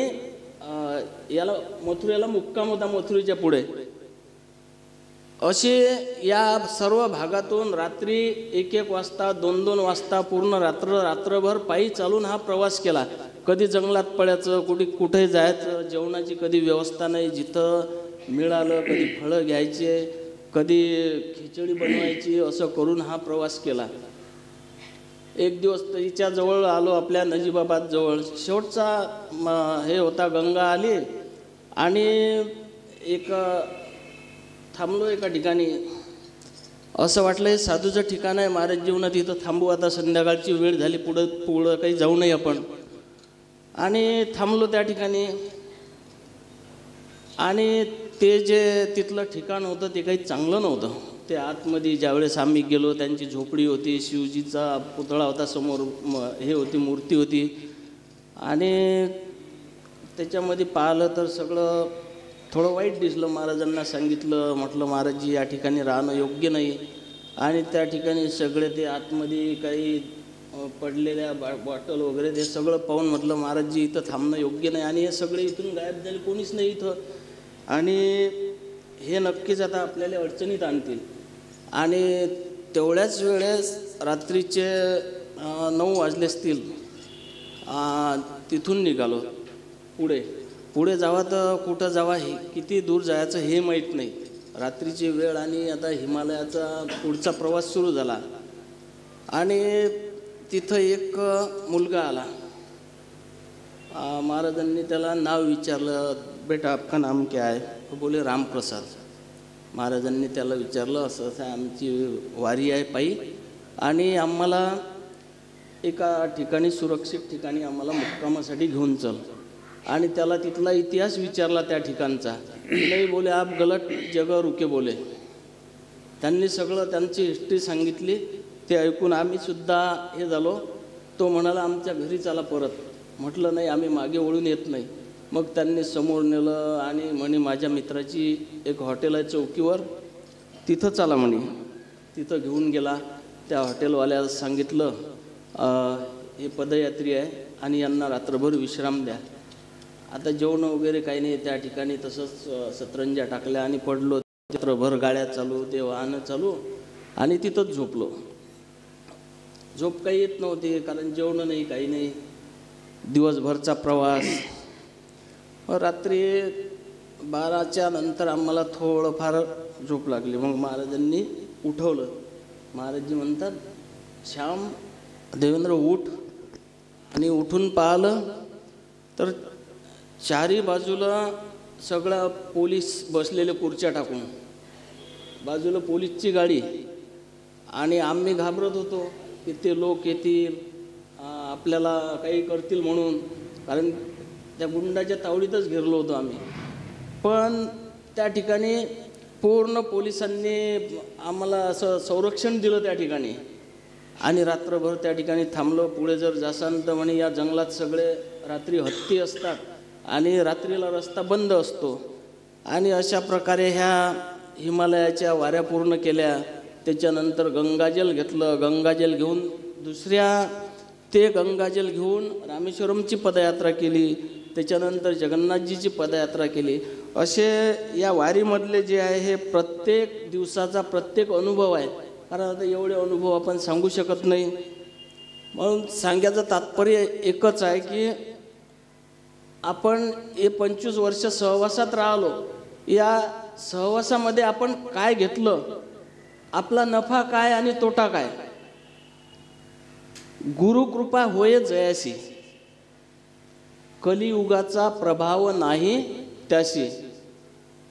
याला मथुरेला मुक्काम होता, मथुरेच्या पुढे. असे या सर्व भागातून रात्री 1-1 वाजता 2-2 वाजता पूर्ण रात्रभर पायी चालून हा प्रवास केला. कधी जंगलात पडायचं, कुठे जायचं, जेवणाची कधी व्यवस्था नाही. जिथं मिळालं कधी फळं घ्यायचे, कधी खिचडी बनवायची, असं करून हा प्रवास केला. एक दिवस तिच्या जवळ आलो, आपल्या नजीबाबाद जवळ. शेवटचा हे होता, गंगा आली. आणि एक थांबलो एका ठिकाणी. असं वाटलं हे साधूचं ठिकाण आहे, महाराज जीवनात इथं थांबू, आता संध्याकाळची वेळ झाली, पुढं काही जाऊ नये आपण. आणि थांबलो त्या ठिकाणी. आणि ते जे तिथलं ठिकाण होतं ते काही चांगलं नव्हतं. ते आतमध्ये ज्यावेळेस आम्ही गेलो, त्यांची झोपडी होती, शिवजीचा पुतळा होता समोर, हे होती, मूर्ती होती. आणि त्याच्यामध्ये पाहिलं तर सगळं थोडं वाईट दिसलं. महाराजांना सांगितलं, म्हटलं महाराजजी या ठिकाणी राहणं योग्य नाही. आणि त्या ठिकाणी सगळे ते आतमध्ये काही पडलेल्या बॉटल वगैरे ते सगळं पाहून म्हटलं महाराजजी इथं थांबणं योग्य नाही. आणि हे सगळे इथून गायब झाले, कोणीच नाही इथं. आणि हे नक्कीच आता आपल्याला अडचणीत आणतील. आणि तेवढ्याच वेळेस रात्रीचे 9 वाजले असतील. तिथून निघालो. पुढे जावा तर कुठं जावा, हे किती दूर जायचं हे माहीत नाही. रात्रीची वेळ आणि आता हिमालयाचा पुढचा प्रवास सुरू झाला. आणि तिथं एक मुलगा आला. महाराजांनी त्याला नाव विचारलं, बेटा आपका नाम क्या है? तो बोले रामप्रसाद. महाराजांनी त्याला विचारलं, असं असं आमची वारी आहे पायी आणि आम्हाला एका ठिकाणी सुरक्षित ठिकाणी आम्हाला मुक्कामासाठी घेऊन चल. आणि त्याला तिथला इतिहास विचारला त्या ठिकाणचा. नाही बोले आप गलत जगह रुके बोले. त्यांनी सगळं त्यांची हिस्ट्री सांगितली. ते ऐकून आम्ही सुद्धा हे झालो. तो म्हणाला आमच्या घरी चला परत. म्हटलं नाही, आम्ही मागे वळून येत नाही. मग त्यांनी समोर नेलं आणि म्हणे माझ्या मित्राची एक हॉटेल आहे चौकीवर, तिथं चला म्हणे. तिथं घेऊन गेला. त्या हॉटेलवाल्याला सांगितलं हे पदयात्री आहे आणि यांना रात्रभर विश्राम द्या. आता जेवण वगैरे काही नाही त्या ठिकाणी. तसंच सतरंजा टाकल्या आणि पडलो. रात्रभर गाड्या चालू, ते वाहनं चालू आणि तिथंच झोपलो. झोप काही येत नव्हती कारण जेवण नाही, काही नाही. दिवसभरचा प्रवास. रात्री 12च्या नंतर आम्हाला थोडंफार झोप लागली. मग महाराजांनी उठवलं. महाराजजी म्हणतात श्याम देवेंद्र उठ. आणि उठून पाहिलं तर चारी बाजूला सगळा पोलीस बसलेले खुर्च्या टाकून, बाजूला पोलीसची गाडी. आणि आम्ही घाबरत होतो की ते लोक येतील आपल्याला काही करतील म्हणून, कारण त्या गुंडाच्या तावडीतच घेरलो होतो आम्ही. पण त्या ठिकाणी पूर्ण पोलिसांनी आम्हाला असं संरक्षण दिलं त्या ठिकाणी. आणि रात्रभर त्या ठिकाणी थांबलो. पुढे जर जासान तर म्हणे या जंगलात सगळे रात्री हत्ती असतात आणि रात्रीला रस्ता बंद असतो. आणि अशा प्रकारे ह्या हिमालयाच्या वाऱ्या पूर्ण केल्या. त्याच्यानंतर गंगाजल घेतलं. गंगाजल घेऊन ते गंगाजल घेऊन रामेश्वरमची पदयात्रा केली. त्याच्यानंतर जगन्नाथजीची पदयात्रा केली. असे या वारीमधले जे आहे हे प्रत्येक दिवसाचा प्रत्येक अनुभव आहे. कारण आता एवढे अनुभव आपण सांगू शकत नाही. म्हणून सांगायचं तात्पर्य एकच आहे की आपण हे 25 वर्ष सहवासात राहिलो. या सहवासामध्ये आपण काय घेतलं, आपला नफा काय आणि तोटा काय. गुरुकृपा होय जयासी, कलियुगाचा प्रभाव नाही त्याशी.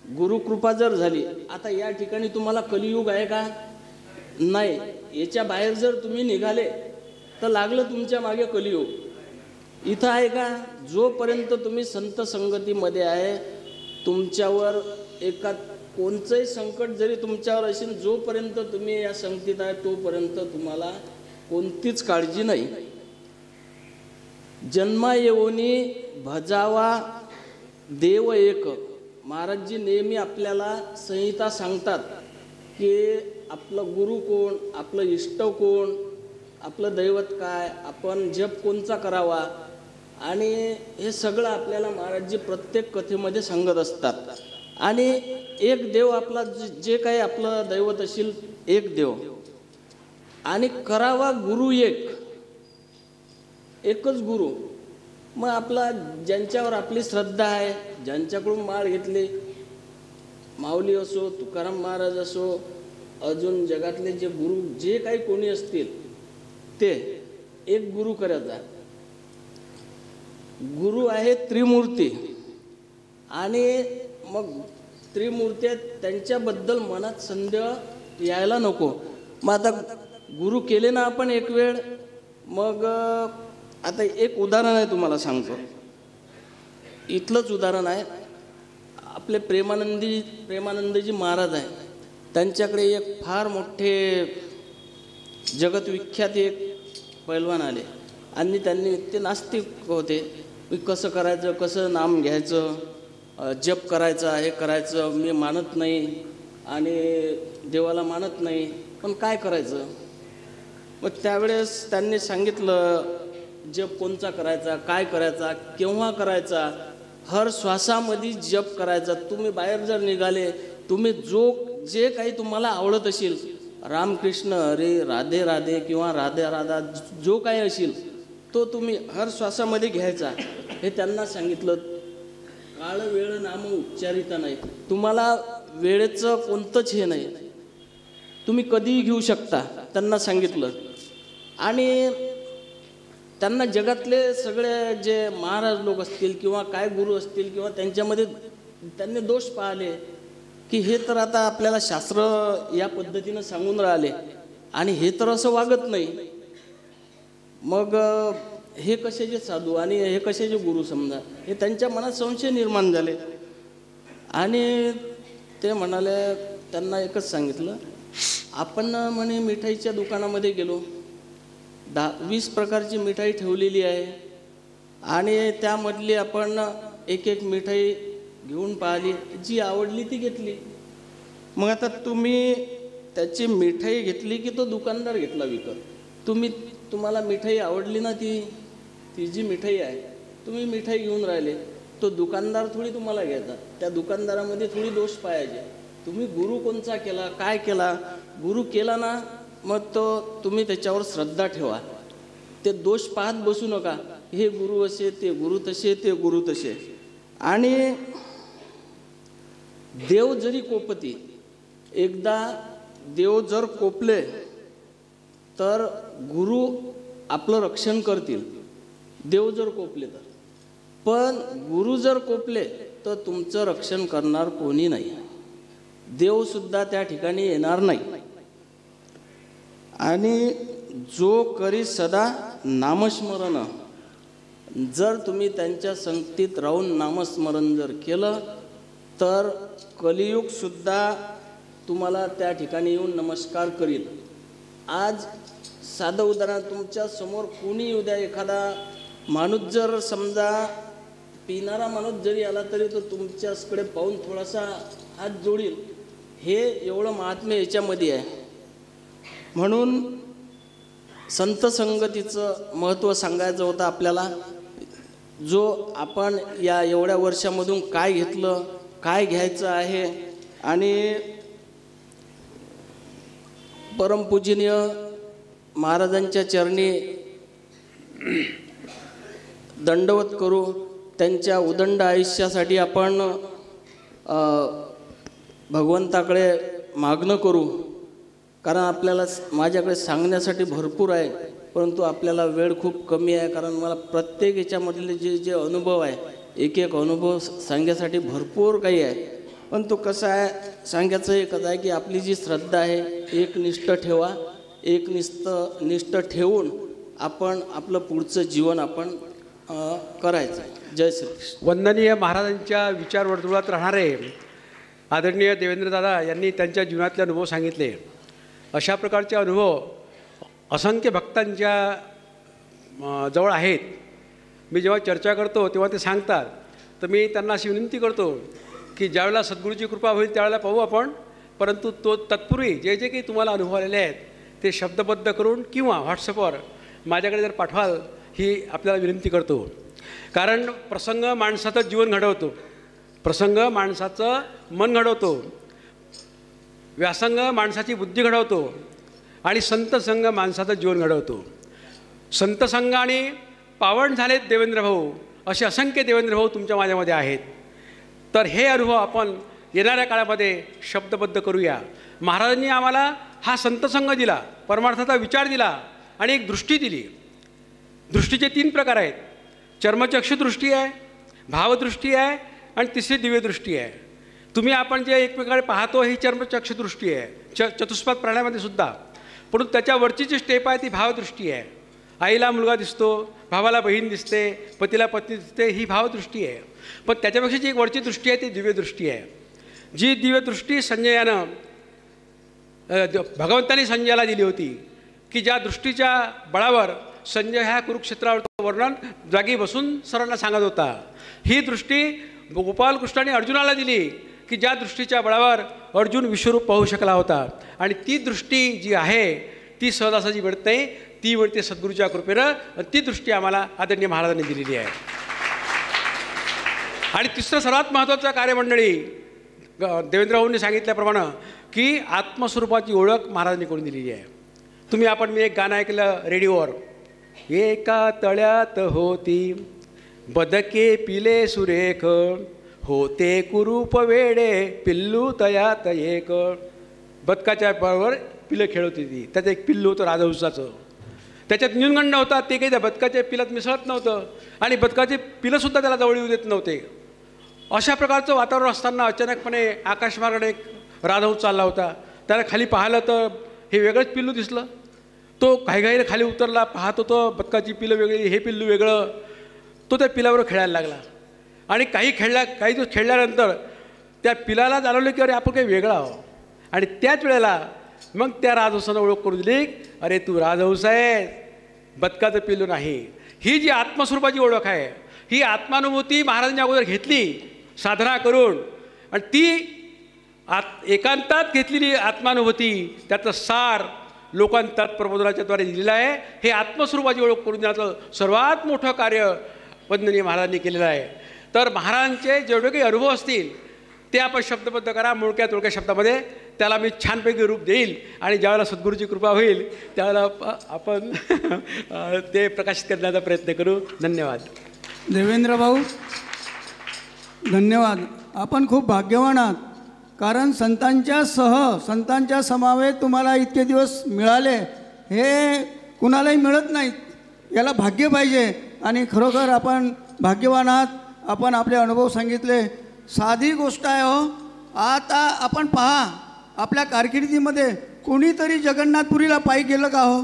गुरुकृपा जर झाली, आता या ठिकाणी तुम्हाला कलियुग आहे का? नाही. याच्या बाहेर जर तुम्ही निघाले तर लागलं तुमच्या मागे कलियुग. इथं आहे का? जोपर्यंत तुम्ही संत संगतीमध्ये आहे, तुमच्यावर एका कोणचंही संकट जरी तुमच्यावर असेल, जोपर्यंत तुम्ही या संगतीत आहे तोपर्यंत तुम्हाला कोणतीच काळजी नाही. जन्मा येऊनी भजावा देव एक. महाराजजी नेहमी आपल्याला संहिता सांगतात की आपलं गुरु कोण, आपलं इष्ट कोण, आपलं दैवत काय, आपण जप कोणचा करावा. आणि हे सगळं आपल्याला महाराजजी प्रत्येक कथेमध्ये सांगत असतात. आणि एक देव आपला जे काही आपलं दैवत असेल, एक देव. आणि करावा गुरु एकच गुरु. मग आपला ज्यांच्यावर आपली श्रद्धा आहे, ज्यांच्याकडून माळ घेतली, माऊली असो, तुकाराम महाराज असो, अजून जगातले जे गुरु जे काही कोणी असतील, ते एक गुरु करायचा. गुरु आहे त्रिमूर्ती. आणि मग त्रिमूर्ती त्यांच्याबद्दल मनात संदेह यायला नको. मग आता गुरु केले ना आपण एक वेळ. मग आता एक उदाहरण आहे तुम्हाला सांगतो. इथलंच उदाहरण आहे. आपले प्रेमानंदजी महाराज आहे. त्यांच्याकडे एक फार मोठे जगतविख्यात एक पैलवान आले. आणि ते नास्तिक होते. कसं करायचं, कसं नाम घ्यायचं, जप करायचा, हे करायचं, मी मानत नाही आणि देवाला मानत नाही, पण काय करायचं. मग त्यावेळेस त्यांनी सांगितलं जप कोणचा करायचा, काय करायचा, केव्हा करायचा. हर श्वासामध्ये जप करायचा. तुम्ही बाहेर जर निघाले, तुम्ही जे काही तुम्हाला आवडत असेल, रामकृष्ण हरे, राधे राधे किंवा राधे राधा, जो काही असेल तो तुम्ही हर श्वासामध्ये घ्यायचा. हे त्यांना सांगितलं. काळ वेळ नाम उच्चारिता नाही. तुम्हाला वेळेचं कोणतंच हे नाही, तुम्ही कधीही घेऊ शकता, त्यांना सांगितलं. आणि त्यांना जगातले सगळे जे महाराज लोक असतील किंवा काय गुरु असतील किंवा त्यांच्यामध्ये त्यांनी दोष पाहिले की हे तर आता आपल्याला शास्त्र या पद्धतीनं सांगून राहिले आणि हे तर असं वागत नाही, मग हे कशाचे साधू आणि हे कशाचे गुरु समजा, हे त्यांच्या मनात संशय निर्माण झाले. आणि ते म्हणाले, त्यांना एकच सांगितलं, आपण म्हणे मिठाईच्या दुकानामध्ये गेलो, 10-20 प्रकारची मिठाई ठेवलेली आहे आणि त्यामधली आपण एक एक मिठाई घेऊन पाहिली, जी आवडली ती घेतली. मग आता तुम्ही त्याची मिठाई घेतली की तो दुकानदार घेतला विकत? तुम्हाला मिठाई आवडली ना, ती जी मिठाई आहे, तुम्ही मिठाई घेऊन राहिले, तो दुकानदार थोडी तुम्हाला घ्यायचा, त्या दुकानदारामध्ये थोडी दोष पाहायचे. तुम्ही गुरु कोणचा केला, काय केला, गुरु केला ना, मग तो तुम्ही त्याच्यावर श्रद्धा ठेवा, ते दोष पाहत बसू नका, हे गुरु असे, ते गुरु तसे, ते गुरु तसे. आणि देव जरी कोपती, एकदा देव जर कोपले तर गुरु आपलं रक्षण करतील, देव जर कोपले तर. पण गुरु जर कोपले तर तुमचं रक्षण करणार कोणी नाही, देवसुद्धा त्या ठिकाणी येणार नाही. आणि जो करी सदा नामस्मरण, जर तुम्ही त्यांच्या संगतीत राहून नामस्मरण जर केलं तर कलियुगसुद्धा तुम्हाला त्या ठिकाणी येऊन नमस्कार करील. आज साधं उदाहरण, तुमच्या समोर कोणी येऊ द्या, एखादा माणूस जर समजा पिणारा माणूस जरी आला तरी तो तुमच्याकडे पाहून थोडासा हात जोडील, हे एवढं महात्म्य याच्यामध्ये आहे. म्हणून संत संगतीचं महत्त्व सांगायचं होतं आपल्याला. जो आपण या एवढ्या वर्षामधून काय घेतलं, काय घ्यायचं आहे, आणि परमपूजनीय महाराजांच्या चरणी दंडवत करू, त्यांच्या उदंड आयुष्यासाठी आपण भगवंताकडे मागणं करू. कारण आपल्याला माझ्याकडे सांगण्यासाठी भरपूर आहे, परंतु आपल्याला वेळ खूप कमी आहे. कारण मला प्रत्येक याच्यामधले जे अनुभव आहे, एक एक अनुभव सांगण्यासाठी भरपूर काही आहे. पण तो कसं आहे, सांगायचं एकच आहे की आपली जी श्रद्धा आहे, एकनिष्ठ ठेवा, एकनिष्ठ ठेवून आपण आपलं पुढचं जीवन आपण करायचं. जय श्री कृष्ण. वंदनीय महाराजांच्या विचार वर्तुळात राहणारे आदरणीय देवेंद्रदादा यांनी त्यांच्या जीवनातले अनुभव सांगितले. अशा प्रकारचे अनुभव असंख्य भक्तांच्या जवळ आहेत. मी जेव्हा चर्चा करतो तेव्हा ते सांगतात, तर मी त्यांना अशी विनंती करतो की ज्यावेळेला सद्गुरूची कृपा होईल त्यावेळेला पाहू आपण, परंतु तो तत्पूर्वी जे जे काही तुम्हाला अनुभव आलेले आहेत ते शब्दबद्ध करून किंवा व्हॉट्सअपवर माझ्याकडे जर पाठवाल ही आपल्याला विनंती करतो. कारण प्रसंग माणसाचं जीवन घडवतो, प्रसंग माणसाचं मन घडवतो, व्यासंग माणसाची बुद्धी घडवतो आणि संत संघ माणसाचं जीवन घडवतो. संत संघ आणि पावन झालेत देवेंद्र भाऊ, असे असंख्य देवेंद्र भाऊ तुमच्या माझ्यामध्ये आहेत. तर हे अनुभव आपण येणाऱ्या काळामध्ये शब्दबद्ध करूया. महाराजांनी आम्हाला हा संतसंग दिला, परमार्थाचा विचार दिला आणि एक दृष्टी दिली. दृष्टीचे 3 प्रकार आहेत. चर्मचक्षुदृष्टी आहे, भावदृष्टी आहे आणि तिसरी दिव्यदृष्टी आहे. तुम्ही आपण जे एकमेकांकडे पाहतो ही चर्मचक्षुदृष्टी आहे, चतुष्पाद प्राण्यामध्ये सुद्धा. परंतु त्याच्यावरची जी स्टेप आहे ती भावदृष्टी आहे. आईला मुलगा दिसतो, भावाला बहीण दिसते, पतीला पत्नी दिसते, ही भावदृष्टी आहे. पण त्याच्यापेक्षा जी एक वरची दृष्टी आहे ती दिव्यदृष्टी आहे. जी दिव्यदृष्टी संजयानं भगवंतांनी संजयाला दिली होती, की ज्या दृष्टीच्या बळावर संजय ह्या कुरुक्षेत्रावर वर्णन जागी बसून सर्वांना सांगत होता. ही दृष्टी गोपालकृष्णाने अर्जुनाला दिली, की ज्या दृष्टीच्या बळावर अर्जुन विश्वरूप पाहू शकला होता. आणि ती दृष्टी जी आहे ती सहजासहजी मिळत नाही, ती मिळते सद्गुरूच्या कृपेनं. ती दृष्टी आम्हाला आदरणीय महाराजांनी दिलेली आहे. आणि तिसरं सर्वात महत्त्वाचं कार्यमंडळी देवेंद्र भाऊंनी सांगितल्याप्रमाणे की आत्मस्वरूपाची ओळख महाराजांनी करून दिलेली आहे. आपण मी एक गाणं ऐकलं रेडिओवर, एका तळ्यात होती बदके पिले सुरेख, होते कुरूप वेडे पिल्लू तयात एक. बदकाच्या बरोबर पिलं खेळत होती, त्याचं एक पिल्लू होतं राजहंसाचं. त्याच्यात न्यूनगंड होता, ते काही त्या बदकाच्या पिलात मिसळत नव्हतं आणि बदकाचे पिलंसुद्धा त्याला जवळ येऊ देत नव्हते. अशा प्रकारचं वातावरण असताना अचानकपणे आकाशमार्गाने एक राधहंस चालला होता. त्याला खाली पाहिलं तर हे वेगळंच पिल्लू दिसलं. तो घाईघाईने खाली उतरला, पाहत होतो बदकाची पिलं वेगळी, हे पिल्लू वेगळं. तो त्या पिलावर खेळायला लागला आणि काही दिवस खेळल्यानंतर त्या पिलाला जाणवलं की अरे आपण काही वेगळा आहो. आणि त्याच वेळेला मग त्या राजहंसानं ओळख करून दिली, अरे तू राजहंस आहे, बदकाचं पिल्लू नाही. ही जी आत्मस्वरूपाची ओळख आहे, ही आत्मानुभूती महाराजांच्या अगोदर घेतली साधना करून, आणि ती एकांतात घेतलेली आत्मानुभूती, त्याचं सार लोकांतात प्रबोधनाच्याद्वारे दिलेलं आहे. हे आत्मस्वरूपाची ओळख करून देण्याचं सर्वात मोठं कार्य वंदनीय महाराजांनी केलेलं आहे. तर महाराजांचे जेवढे काही अनुभव असतील ते आपण शब्दबद्ध करा. मोडक्या तोडक्या शब्दामध्ये त्याला मी छानपैकी रूप देईल आणि ज्यावेळेला सद्गुरूची कृपा होईल त्यावेळेला आपण ते प्रकाशित करण्याचा प्रयत्न करू. धन्यवाद. देवेंद्र भाऊ, धन्यवाद. आपण खूप भाग्यवान आहात, कारण संतांच्या समवेत तुम्हाला इतके दिवस मिळाले, हे कुणालाही मिळत नाहीत. याला भाग्य पाहिजे आणि खरोखर आपण भाग्यवान आहात. आपण आपले अनुभव सांगितले. साधी गोष्ट आहे हो. आता आपण पहा, आपल्या कारकिर्दीमध्ये कोणीतरी जगन्नाथपुरीला पायी गेलं का हो?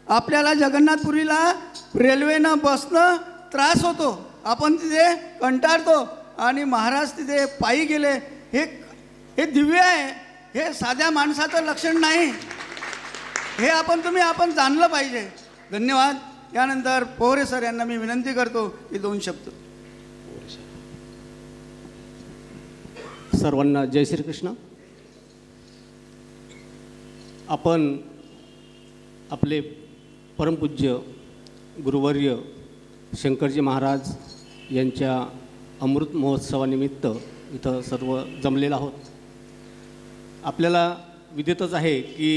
आपल्याला जगन्नाथपुरीला रेल्वेनं बसनं त्रास होतो, आपण तिथे कंटाळतो, आणि महाराज तिथे पायी गेले. हे दिव्य आहे. हे साध्या माणसाचं लक्षण नाही. हे आपण जाणलं पाहिजे. धन्यवाद. यानंतर पोहरे सर यांना मी विनंती करतो की 2 शब्द. सर्वांना जय श्रीकृष्ण. आपण आपले परमपूज्य गुरुवर्य शंकरजी महाराज यांच्या अमृत महोत्सवानिमित्त इथं सर्व जमलेलो आहोत. आपल्याला विदितच आहे की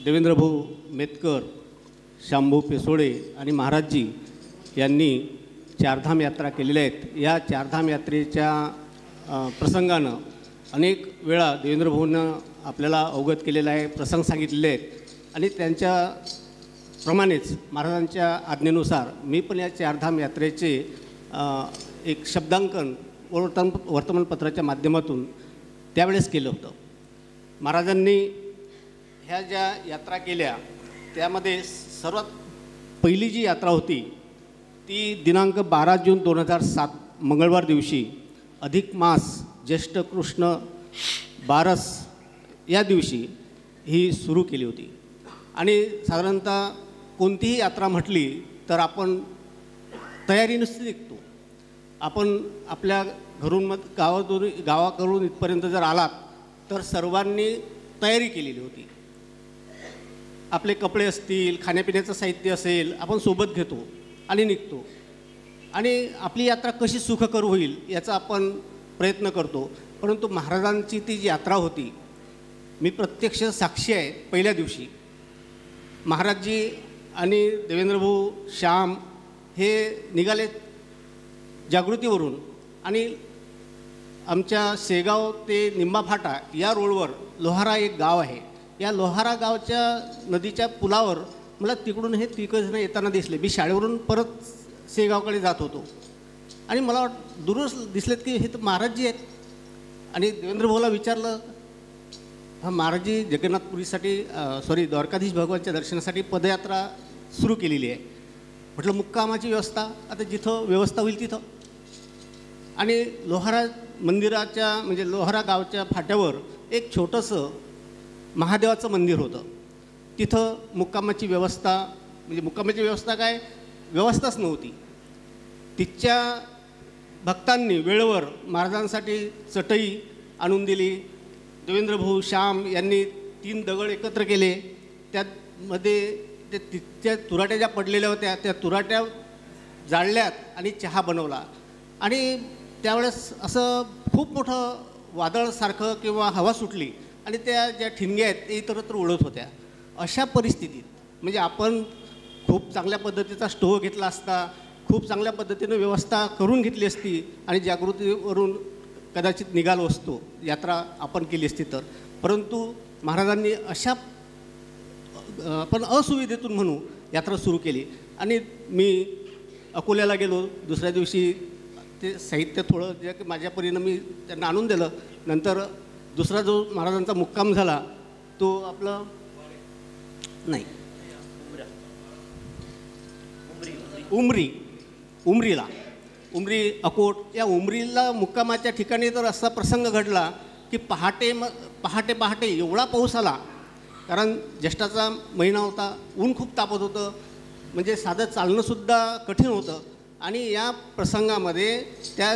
देवेंद्रभाऊ मेतकर, शांभू पेसोडे आणि महाराजजी यांनी चारधाम यात्रा केलेल्या आहेत. या चारधाम यात्रेच्या प्रसंगानं अनेक वेळा देवेंद्रभाऊंनं आपल्याला अवगत केलेला आहे, प्रसंग सांगितलेले आहेत, आणि त्यांच्याप्रमाणेच महाराजांच्या आज्ञेनुसार मी पण या चारधाम यात्रेचे एक शब्दांकन वर्तमानपत्राच्या माध्यमातून त्यावेळेस केलं होतं. महाराजांनी ह्या ज्या यात्रा केल्या त्यामध्ये सर्वात पहिली जी यात्रा होती ती दिनांक 12 जून 2007 मंगळवार दिवशी अधिक मास ज्येष्ठ कृष्ण बारस या दिवशी ही सुरू केली होती. आणि साधारणतः कोणतीही यात्रा म्हटली तर आपण तयारीनुसार निघतो. आपण आपल्या घरून गावाकडून इथपर्यंत जर आलात तर सर्वांनी तयारी केलेली होती. आपले कपडे असतील, खाण्यापिण्याचं साहित्य असेल, आपण सोबत घेतो आणि निघतो, आणि आपली यात्रा कशी सुखकर होईल याचा आपण प्रयत्न करतो. परंतु महाराजांची ती जी यात्रा होती, मी प्रत्यक्ष साक्षी आहे. पहिल्या दिवशी महाराजजी आणि देवेंद्रभाऊ, श्याम हे निघाले जागृतीवरून, आणि आमच्या शेगाव ते निंबा फाटा या रोडवर लोहारा एक गाव आहे. या लोहारा गावच्या नदीच्या पुलावर मला तिकडून हे तिकडनं येताना दिसले. मी शाळेवरून परत शेगावकडे जात होतो आणि मला दूरच दिसलेत की हे तर महाराजजी आहेत. आणि देवेंद्रभाऊला विचारलं, हा महाराजजी जगन्नाथपुरीसाठी द्वारकाधीश भगवानच्या दर्शनासाठी पदयात्रा सुरू केलेली आहे. म्हटलं मुक्कामाची व्यवस्था आता जिथं व्यवस्था होईल तिथं. आणि लोहारा मंदिराच्या म्हणजे लोहारा गावच्या फाट्यावर एक छोटंसं महादेवाचं मंदिर होतं. तिथं मुक्कामाची व्यवस्था म्हणजे मुक्कामाची व्यवस्था काय व्यवस्थाच नव्हती. तिथच्या भक्तांनी वेळेवर महाराजांसाठी चटई आणून दिली. देवेंद्रभाऊ, श्याम यांनी 3 दगड एकत्र केले. त्यामध्ये तिथच्या तुराट्या ज्या पडलेल्या होत्या त्या तुराट्या जाळल्यात आणि चहा बनवला. आणि त्यावेळेस असं खूप मोठं वादळसारखं किंवा हवा सुटली आणि त्या ज्या ठिणग्या आहेत ते इतरत्र उडत होत्या. अशा परिस्थितीत म्हणजे आपण खूप चांगल्या पद्धतीचा स्टोव्ह घेतला असता, खूप चांगल्या पद्धतीनं व्यवस्था करून घेतली असती आणि जागृतीवरून कदाचित निघालो असतो, यात्रा आपण केली असती तर. परंतु महाराजांनी अशा पण असुविधेतून म्हणू यात्रा सुरू केली. आणि मी अकोल्याला गेलो. दुसऱ्या दिवशी ते साहित्य थोडं जे माझ्या परीनं मी त्यांना आणून दिलं. नंतर दुसरा जो महाराजांचा मुक्काम झाला तो आपलं नाही उमरी अकोट या उमरीला मुक्कामाच्या ठिकाणी तर असा प्रसंग घडला की पहाटे एवढा पाऊस आला. कारण ज्येष्ठाचा महिना होता, ऊन खूप तापत होतं, म्हणजे साधं चालणंसुद्धा कठीण होतं. आणि या प्रसंगामध्ये त्या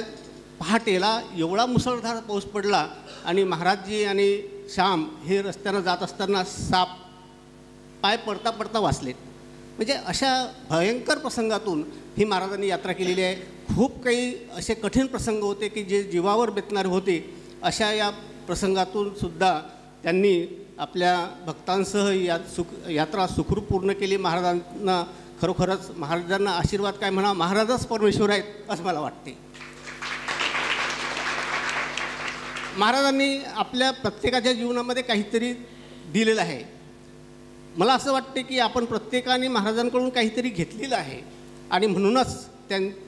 पहाटेला एवढा मुसळधार पाऊस पडला आणि महाराजजी आणि श्याम हे रस्त्यानं जात असताना साप पाय पडता वाचलेत. म्हणजे अशा भयंकर प्रसंगातून ही महाराजांनी यात्रा केलेली आहे. खूप काही असे कठीण प्रसंग होते की जे जीवावर बेतणारे होते. अशा या प्रसंगातून सुद्धा त्यांनी आपल्या भक्तांसह यात्रा सुखरूप पूर्ण केली. महाराजांना खरोखरच महाराजांना आशीर्वाद काय म्हणा, महाराजच परमेश्वर आहेत असं मला वाटते. महाराजांनी आपल्या प्रत्येकाच्या जीवनामध्ये काहीतरी दिलेलं आहे. मला असं वाटते की आपण प्रत्येकाने महाराजांकडून काहीतरी घेतलेलं आहे आणि म्हणूनच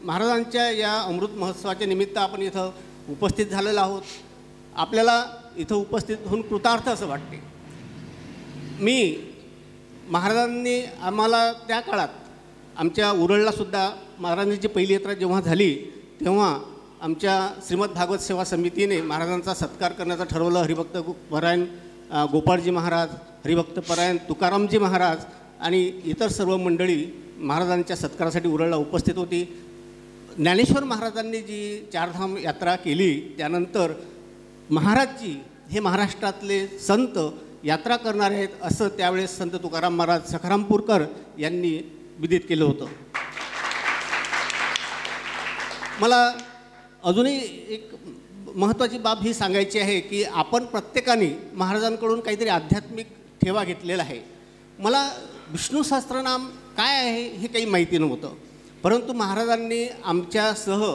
महाराजांच्या या अमृत महोत्सवाच्या निमित्त आपण इथं उपस्थित झालेलो आहोत. आपल्याला इथं उपस्थित होऊन कृतार्थ असं वाटते. मी महाराजांनी आम्हाला त्या काळात आमच्या उरळलासुद्धा महाराजांची पहिली यात्रा जेव्हा झाली तेव्हा आमच्या श्रीमद भागवत सेवा समितीने महाराजांचा सत्कार करण्याचं ठरवलं. हरिभक्त परायण गोपाळजी महाराज, हरिभक्त परायण तुकारामजी महाराज आणि इतर सर्व मंडळी महाराजांच्या सत्कारासाठी उरळला उपस्थित होती. ज्ञानेश्वर महाराजांनी जी चारधाम यात्रा केली त्यानंतर महाराजजी हे महाराष्ट्रातले संत यात्रा करणार आहेत असं त्यावेळेस संत तुकाराम महाराज सखारामपूरकर यांनी विदित केलं होतं. मला अजूनही एक महत्त्वाची बाब ही सांगायची आहे की आपण प्रत्येकाने महाराजांकडून काहीतरी आध्यात्मिक ठेवा घेतलेला आहे. मला विष्णू सहस्त्रनाम काय आहे हे काही माहिती नव्हतं, परंतु महाराजांनी आमच्यासह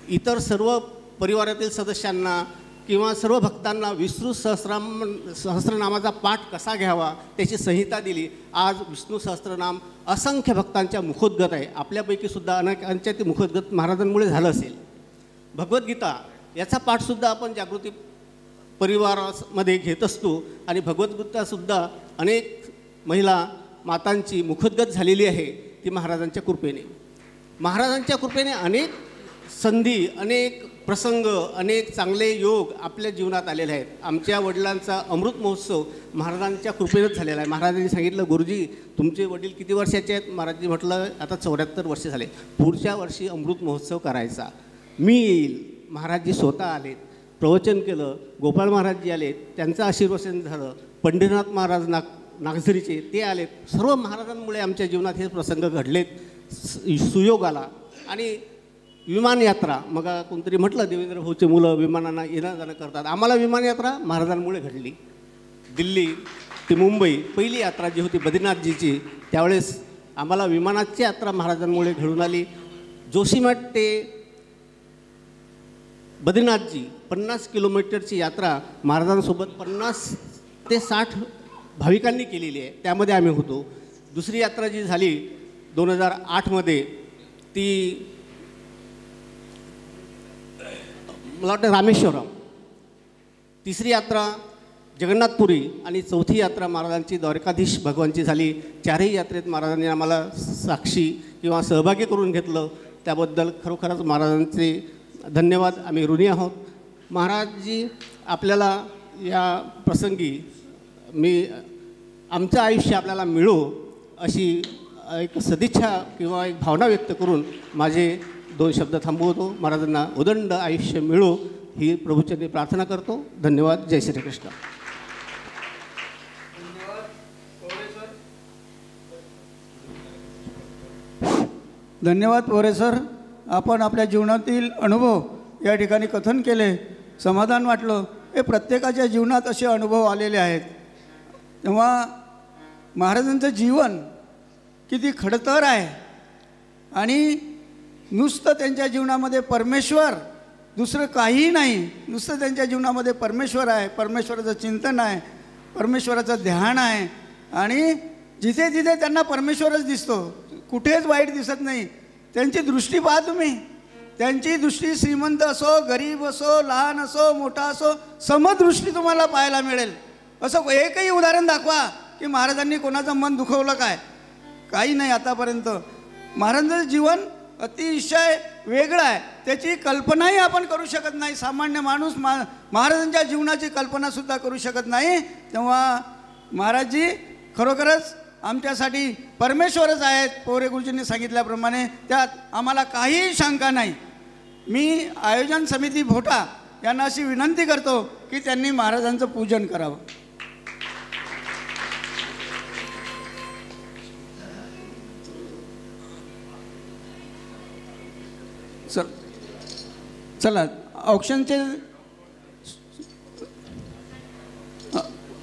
इतर सर्व परिवारातील सदस्यांना किंवा सर्व भक्तांना विष्णू सहस्त्रनामाचा पाठ कसा घ्यावा त्याची संहिता दिली. आज विष्णू सहस्त्रनाम असंख्य भक्तांच्या मुखोद्गत आहे. आपल्यापैकीसुद्धा अनेकांच्या ते मुखोद्गत महाराजांमुळे झालं असेल. भगवद्गीता याचा पाठसुद्धा आपण जागृती परिवारामध्ये घेत असतो आणि भगवद्गीतासुद्धा अनेक महिला मातांची मुखोद्गत झालेली आहे ती महाराजांच्या कृपेने. महाराजांच्या कृपेने अनेक संधी, अनेक प्रसंग, अनेक चांगले योग आपल्या जीवनात आलेले आहेत. आमच्या वडिलांचा अमृत महोत्सव महाराजांच्या कृपेनेच झालेला आहे. महाराजांनी सांगितलं, गुरुजी तुमचे वडील किती वर्षाचे आहेत? महाराजांनी म्हटलं आता 74 वर्ष झाले, पुढच्या वर्षी अमृत महोत्सव करायचा, मी येईल. महाराजजी स्वतः आलेत, प्रवचन केलं. गोपाळ महाराजजी आलेत, त्यांचं आशीर्वचन झालं. पंढरीनाथ महाराज नागझरीचे ते आलेत. सर्व महाराजांमुळे आमच्या जीवनात हे प्रसंग घडलेत. सुयोग आला. आणि विमानयात्रा, मग कोणतरी म्हटलं देवेंद्र भाऊचे मुलं विमानांना येणं जाणं करतात. आम्हाला विमानयात्रा महाराजांमुळे घडली. दिल्ली ते मुंबई पहिली यात्रा जी होती बद्रीनाथजीची, त्यावेळेस आम्हाला विमानाची यात्रा महाराजांमुळे घडून आली. जोशीमठ ते बद्रीनाथजी 50 किलोमीटरची यात्रा महाराजांसोबत 50 ते 60 भाविकांनी केलेली आहे. त्यामध्ये आम्ही होतो. दुसरी यात्रा जी झाली 2008मध्ये ती मला वाटतं रामेश्वरम. तिसरी यात्रा जगन्नाथपुरी आणि चौथी यात्रा महाराजांची द्वारकाधीश भगवानची झाली. चारही यात्रेत महाराजांनी आम्हाला साक्षी किंवा सहभागी करून घेतलं. त्याबद्दल खरोखरच महाराजांचे धन्यवाद. आम्ही ऋणी आहोत. महाराजजी आपल्याला या प्रसंगी आमचं आयुष्य आपल्याला मिळो अशी एक सदिच्छा किंवा एक भावना व्यक्त करून माझे 2 शब्द थांबवतो. महाराजांना उदंड आयुष्य मिळो ही प्रभूचरणी प्रार्थना करतो. धन्यवाद. जय श्रीकृष्ण. धन्यवाद पोरे सर. आपण आपल्या जीवनातील अनुभव या ठिकाणी कथन केले, समाधान वाटलं. हे प्रत्येकाच्या जीवनात असे अनुभव आलेले आहेत. तेव्हा महाराजांचं जीवन किती खडतर आहे आणि नुसतं त्यांच्या जीवनामध्ये परमेश्वर, दुसरं काहीही नाही. नुसतं त्यांच्या जीवनामध्ये परमेश्वर आहे, परमेश्वराचं चिंतन आहे, परमेश्वराचं ध्यान आहे आणि जिथे जिथे त्यांना परमेश्वरच दिसतो, कुठेच वाईट दिसत नाही. त्यांची दृष्टी पहा तुम्ही. त्यांची दृष्टी श्रीमंत असो, गरीब असो, लहान असो, मोठा असो, समदृष्टी तुम्हाला पाहायला मिळेल. असं एकही उदाहरण दाखवा की महाराजांनी कोणाचं मन दुखवलं काय? काही नाही आतापर्यंत. महाराजांचं जीवन अतिशय वेगळं आहे. त्याची कल्पनाही आपण करू शकत नाही. सामान्य माणूस महाराजांच्या जीवनाची कल्पनासुद्धा करू शकत नाही. तेव्हा महाराजजी खरोखरच आमच्यासाठी परमेश्वरच आहेत. पोरे गुरुजींनी सांगितल्याप्रमाणे त्यात आम्हाला काहीही शंका नाही. मी आयोजन समिती भोटा यांना अशी विनंती करतो की त्यांनी महाराजांचं पूजन करावं. चला ऑप्शनचे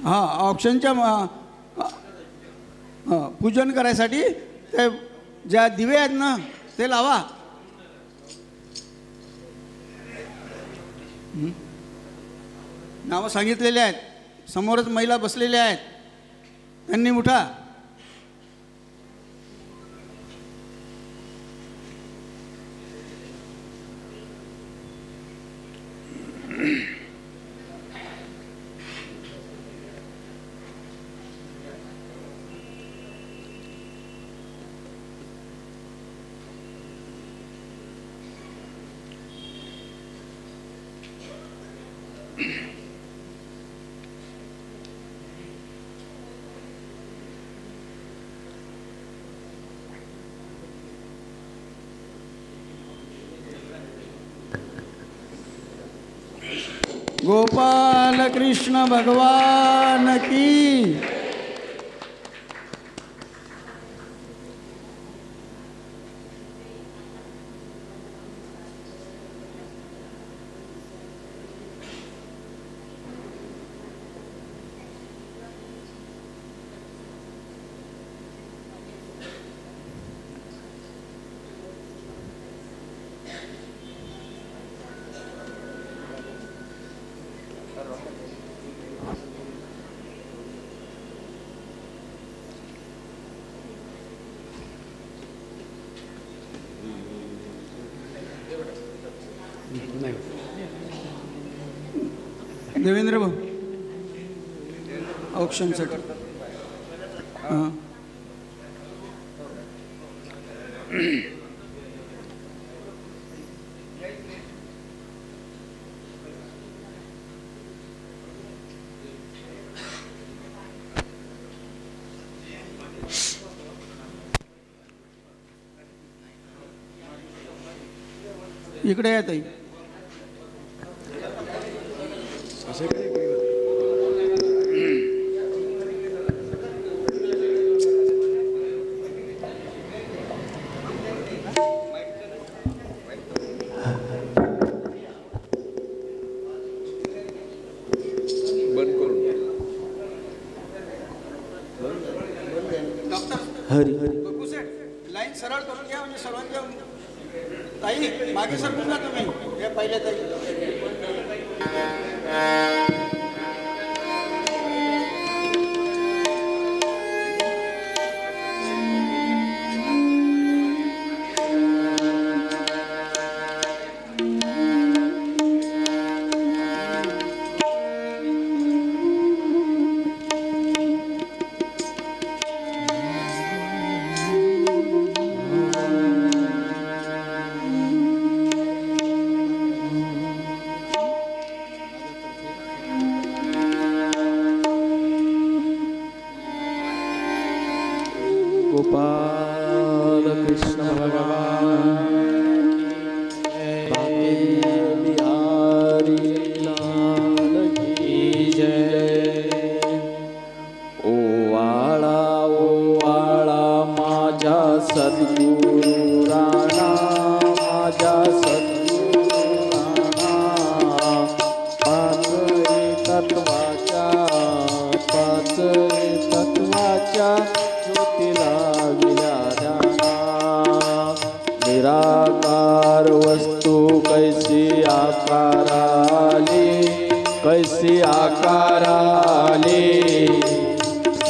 हां ऑप्शनच्या पूजन करायसाठी ते ज्या दिवे आहेत ना ते लावा. नावं सांगितलेले आहेत. समोरच महिला बसलेल्या आहेत. त्यांनी उठा. गोपाल कृष्ण भगवान की. देवेंद्र भाऊ ऑप्शनसाठी हां इकडे या ताई. हरी लाईन सरळ करून घ्या म्हणजे सर्वांच्या. ताई मागे सरकून जा तुम्ही. हे पहिले ताई. गोपाल कृष्ण भगवान बिहारी लाल की जय. ओवाळा माझ्या सद्गुरू राणा, माझ्या सद्गुरू राणा. पाच तत्वाच्या ज्योतीला विलादाना. निराकार वस्तू कैसी आकाराली, कैसी आकाराली.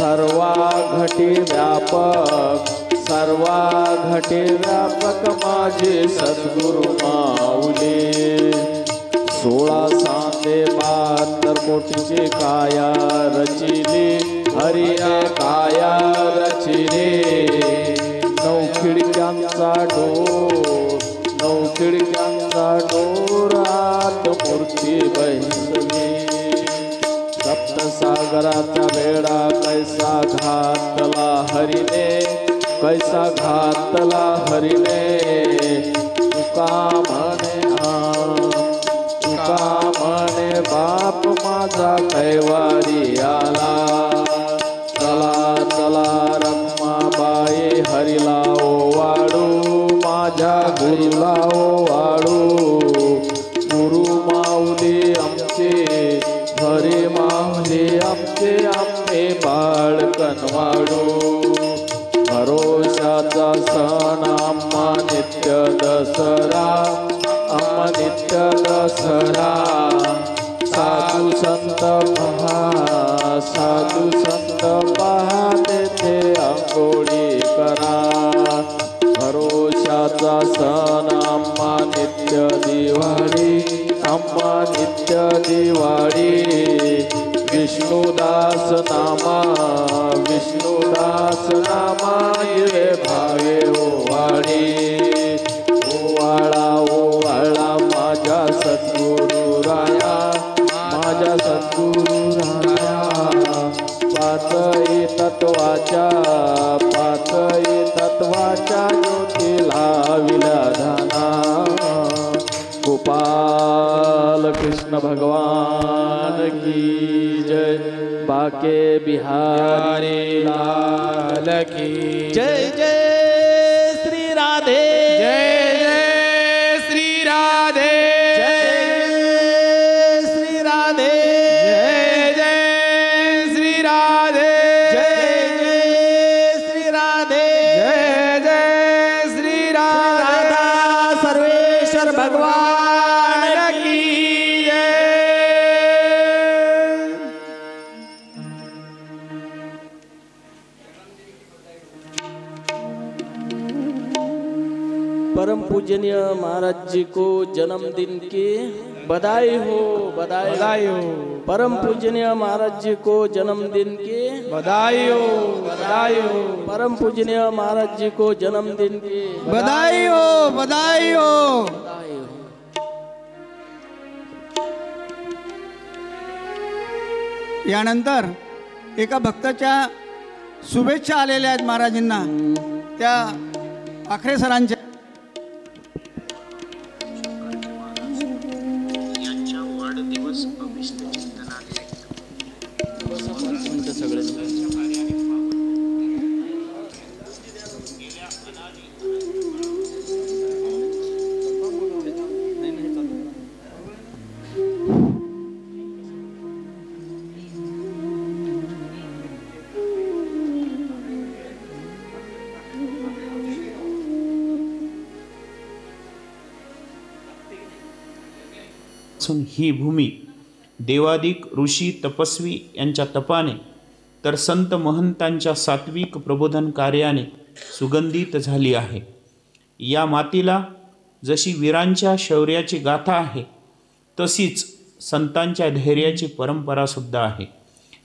सर्वा घटी व्यापक, सर्वा घटी व्यापक माझे सद्गुरु माऊली. 16 सांदे 72 कोटीचे काया रचिले, हरिने काया रचिले. 9 खिडक्यांचा डोर, 9 खिडक्यांचा डोर आत मूर्ती बसली. सप्तसागराचा वेढा कैसा घातला हरिने, कैसा घातला हरिने. तुका म्हणे तुका म्हणे बाप माझा कैवारी आला. चला चला रखमाबाई हरिला ओवाळू, माझ्या गुरुला ओवाळू. गुरु माऊली आमचे, हरी माऊली आमचे, आम्ही बाळकन वाढू. भरोशाचा सण आम्हा नित्य दसरा, आम्हा नित्य दसरा. साधू संत पहा, साधू संत पहा, तेथे अंघोळी करा. भरोशाचा सण आम्हा नित्य दिवाळी, आम्हा नित्य दिवाळी. विष्णुदास नामा, विष्णुदास नामा ये भावे ओवाळी. ओवाळा ओवाळा माझ्या सद्गुरु राया, माझ्या सद्गुरु राया. पाचही तत्वाच्या, पाचही तत्वाच्या ज्योती लाविल्या धाना. गोपाल कृष्ण भगवान की जय. बाके बिहारी लाल की जय जय श्री राधे, जय जय श्री राधे, जय श्री राधे, जय जय श्री राधे, जय जय श्री राधे. जय जय श्री राधे. राधा सर्वेश्वर भगवान की जय. परम पूजनीय महाराज जी को जन्मदिन की बधाई हो, बधाई हो, परम पूजनीय महाराज जी को जन्मदिन की बधाई हो, बधाई हो, परम पूजनीय महाराज जी को जन्मदिन की बधाई हो, बधाई हो. बधाई हो. यानंतर एका भक्ताच्या शुभेच्छा आलेल्या आहेत महाराजांना, त्या आखरे सरांच्या. ही भूमी देवादिक ऋषी तपस्वी यांच्या तपाने तर संत महंतांच्या सात्विक प्रबोधन कार्याने सुगंधित झाली आहे. या मातीला जशी वीरांच्या शौर्याची गाथा आहे, तशीच संतांच्या धैर्याची परंपरासुद्धा आहे.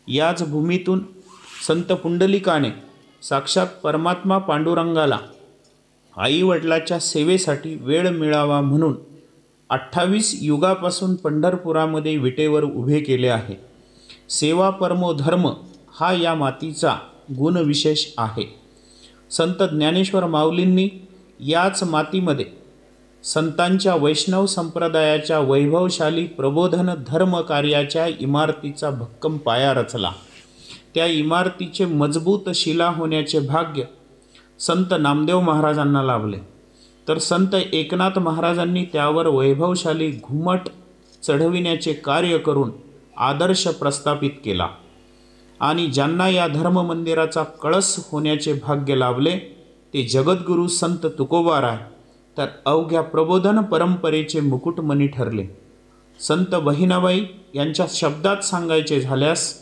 याच भूमीतून संत पुंडलिकाने साक्षात परमात्मा पांडुरंगाला आईवडिलाच्या सेवेसाठी वेळ मिळावा म्हणून 28 युगापासून पंढरपुरामध्ये विटेवर उभे केले आहे. सेवा परमो धर्म हा या मातीचा गुणविशेष आहे. संत ज्ञानेश्वर माऊलींनी याच मातीमध्ये संतांच्या वैष्णव संप्रदायाच्या वैभवशाली प्रबोधन धर्म कार्याच्या इमारतीचा भक्कम पाया रचला. त्या इमारतीचे मजबूत शिला होण्याचे भाग्य संत नामदेव महाराजांना लाभले, तर संत एकनाथ महाराजांनी त्यावर वैभवशाली घुमट चढविण्याचे कार्य करून आदर्श प्रस्थापित केला. आणि ज्यांना या धर्ममंदिराचा कळस होण्याचे भाग्य लाभले ते जगद्गुरू संत तुकोबाराय तर अवघ्या प्रबोधन परंपरेचे मुकुटमणी ठरले. संत बहिणाबाई यांच्या शब्दात सांगायचे झाल्यास,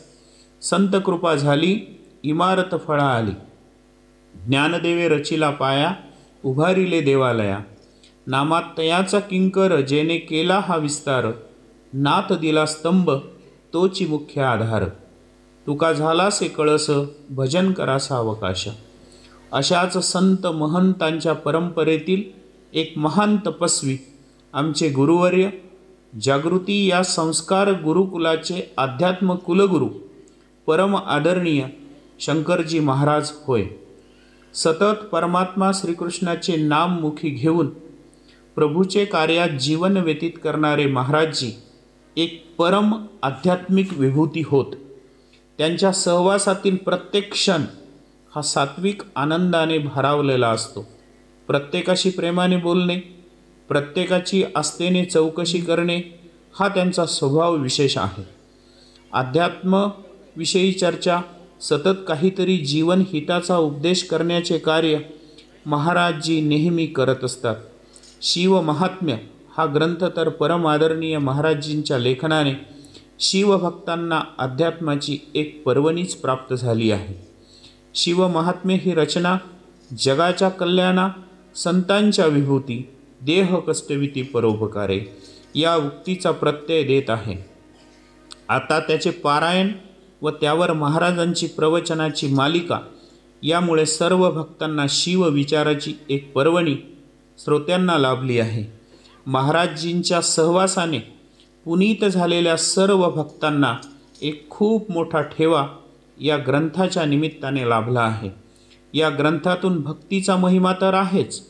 संत कृपा झाली इमारत फळा आली. ज्ञानदेवे रचिला पाया, उभारिले देवालया. नामात तयाचा किंकर, जेने केला हा विस्तार. नाथ दिला स्तंभ, तोची मुख्य आधार. तुका झालासे कळस, भजन करासा अवकाश. अशाच संत महंतांच्या परंपरेतील एक महान तपस्वी आमचे गुरुवर्य, जागृती या संस्कार गुरुकुलाचे अध्यात्म कुलगुरू, परम आदरणीय शंकरजी महाराज होय. सतत परमात्मा श्रीकृष्णाचे नाम मुखी घेऊन प्रभूचे कार्यात जीवन व्यतीत करणारे महाराजजी एक परम आध्यात्मिक विभूती होत. त्यांच्या सहवासातील प्रत्येक क्षण हा सात्विक आनंदाने भारावलेला असतो. प्रत्येकाशी प्रेमाने बोलणे, प्रत्येकाची आस्थेने चौकशी करणे हा त्यांचा स्वभाव विशेष आहे. अध्यात्माविषयी चर्चा, सतत काहीतरी जीवन हिताचा उपदेश करण्याचे कार्य महाराजजी नेहमी करत असतात. शिव महात्म्य हा ग्रंथ तर परम आदरणीय महाराजजींच्या लेखनाने शिवभक्तांना अध्यात्माची एक पर्वणीच प्राप्त झाली आहे. शिवमहात्म्य ही रचना जगाच्या कल्याणा, संतांच्या विभूती, देह कष्टविती परोपकारे या उक्तीचा प्रत्यय देत आहे. आता त्याचे पारायण व त्यावर महाराजांची प्रवचनाची मालिका यामुळे सर्व भक्तांना शिव विचाराची एक पर्वणी श्रोत्यांना लाभली आहे. महाराजजींच्या सहवासाने पुनीत झालेल्या सर्व भक्तांना एक खूप मोठा ठेवा या ग्रंथाच्या निमित्ताने लाभला आहे. या ग्रंथातून भक्तीचा महिमा तर आहेच,